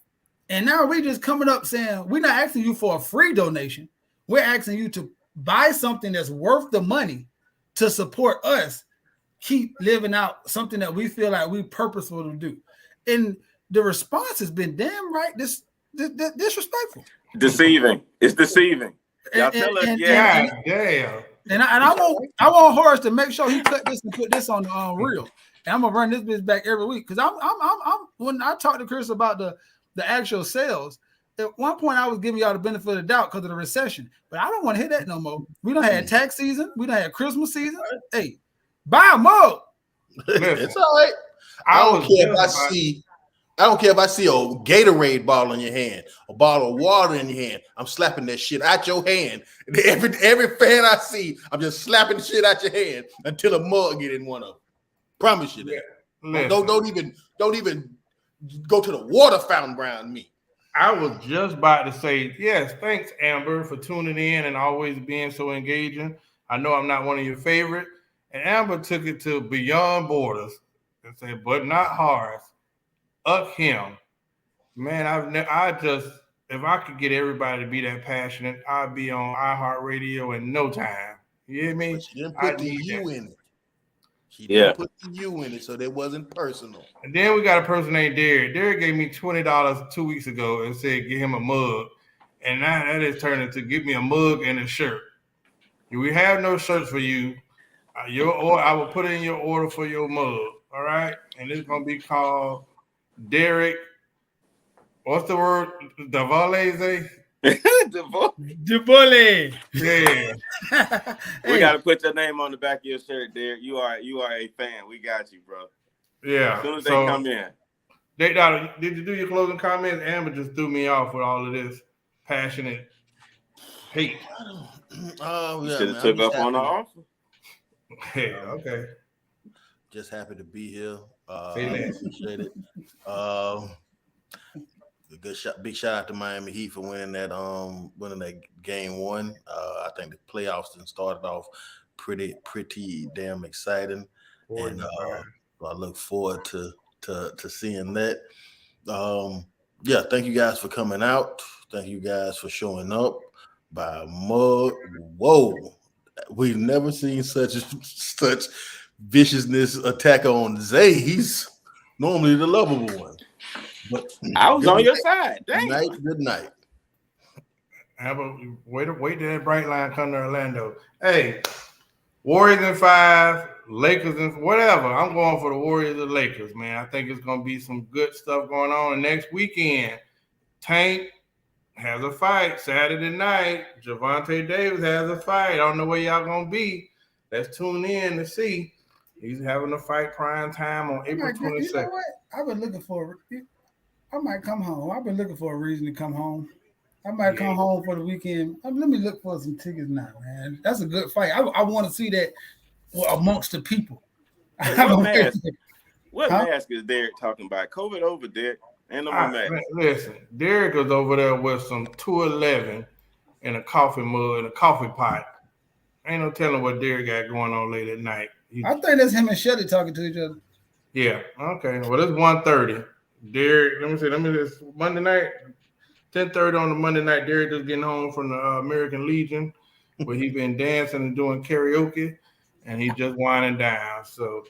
And now we just coming up saying we're not asking you for a free donation. We're asking you to buy something that's worth the money to support us keep living out something that we feel like we purposeful to do. And the response has been damn right disrespectful. Deceiving. It's deceiving. Y'all tell us, damn. And I want Horace to make sure he cut this and put this on the reel. And I'm gonna run this bitch back every week because I'm when I talked to Chris about the actual sales. At one point, I was giving y'all the benefit of the doubt because of the recession, but I don't want to hear that no more. We don't have tax season. We don't have Christmas season. Hey, buy a mug. It's all right. I don't care if I see I don't care if I see a Gatorade bottle in your hand, a bottle of water in your hand. I'm slapping that shit out your hand. Every fan I see, I'm just slapping the shit out your hand until a mug get in one of them. Promise you that. Listen, Don't even go to the water fountain around me. I was just about to say, yes, thanks, Amber, for tuning in and always being so engaging. I know I'm not one of your favorite. And Amber took it to beyond borders and said, but not Horace. Up him. Man, if I could get everybody to be that passionate, I'd be on iHeartRadio in no time. You hear me? But she didn't put I the need you that. in it. She didn't put the you in it, so that wasn't personal. And then we got a person named Derek. Derek gave me $20 2 weeks ago and said, get him a mug. And now that has turned into give me a mug and a shirt. We have no shirts for you. I will put in your order for your mug. All right. And it's going to be called Derek. What's the word? Davalese? Dubole. Yeah. We got to put your name on the back of your shirt, Derek. You are a fan. We got you, bro. Yeah. As soon as they come in. Did you do your closing comments? Amber just threw me off with all of this passionate hate. You should have took up on the offer. Yeah, okay. Just happy to be here. Say that. Appreciate it. Big shout out to Miami Heat for winning that game one. I think the playoffs then started off pretty damn exciting, and I look forward to seeing that. Yeah, thank you guys for coming out. Thank you guys for showing up. By mug, whoa, we've never seen such viciousness attack on Zay. He's normally the lovable one. But I was on your side. Dang. Good night. Wait till that bright line come to Orlando. Hey, Warriors in 5, Lakers in whatever. I'm going for the Warriors and Lakers, man. I think it's going to be some good stuff going on. And next weekend, Tank has a fight Saturday night. Javante Davis has a fight. I don't know where y'all going to be. Let's tune in to see. He's having a fight prime time on April 22nd. You know what? I've been looking for I might come home. I've been looking for a reason to come home. I might come home for the weekend. Let me look for some tickets now, man. That's a good fight. I want to see that amongst the people. What mask is Derek talking about? COVID over, Derek. Ain't no more mask. Listen, Derek was over there with some 211 and a coffee mug and a coffee pot. Ain't no telling what Derek got going on late at night. I think that's him and Shelly talking to each other. Yeah. Okay. Well, it's 1:30. Derek, let me just Monday night, 10:30 on the Monday night. Derek just getting home from the American Legion, where he been dancing and doing karaoke, and he just winding down. So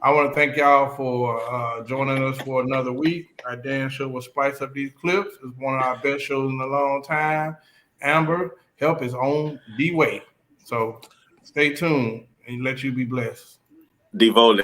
I want to thank y'all for joining us for another week. Our dance show will spice up these clips. It's one of our best shows in a long time. Amber, help is on the way. So stay tuned and let you be blessed. Devole.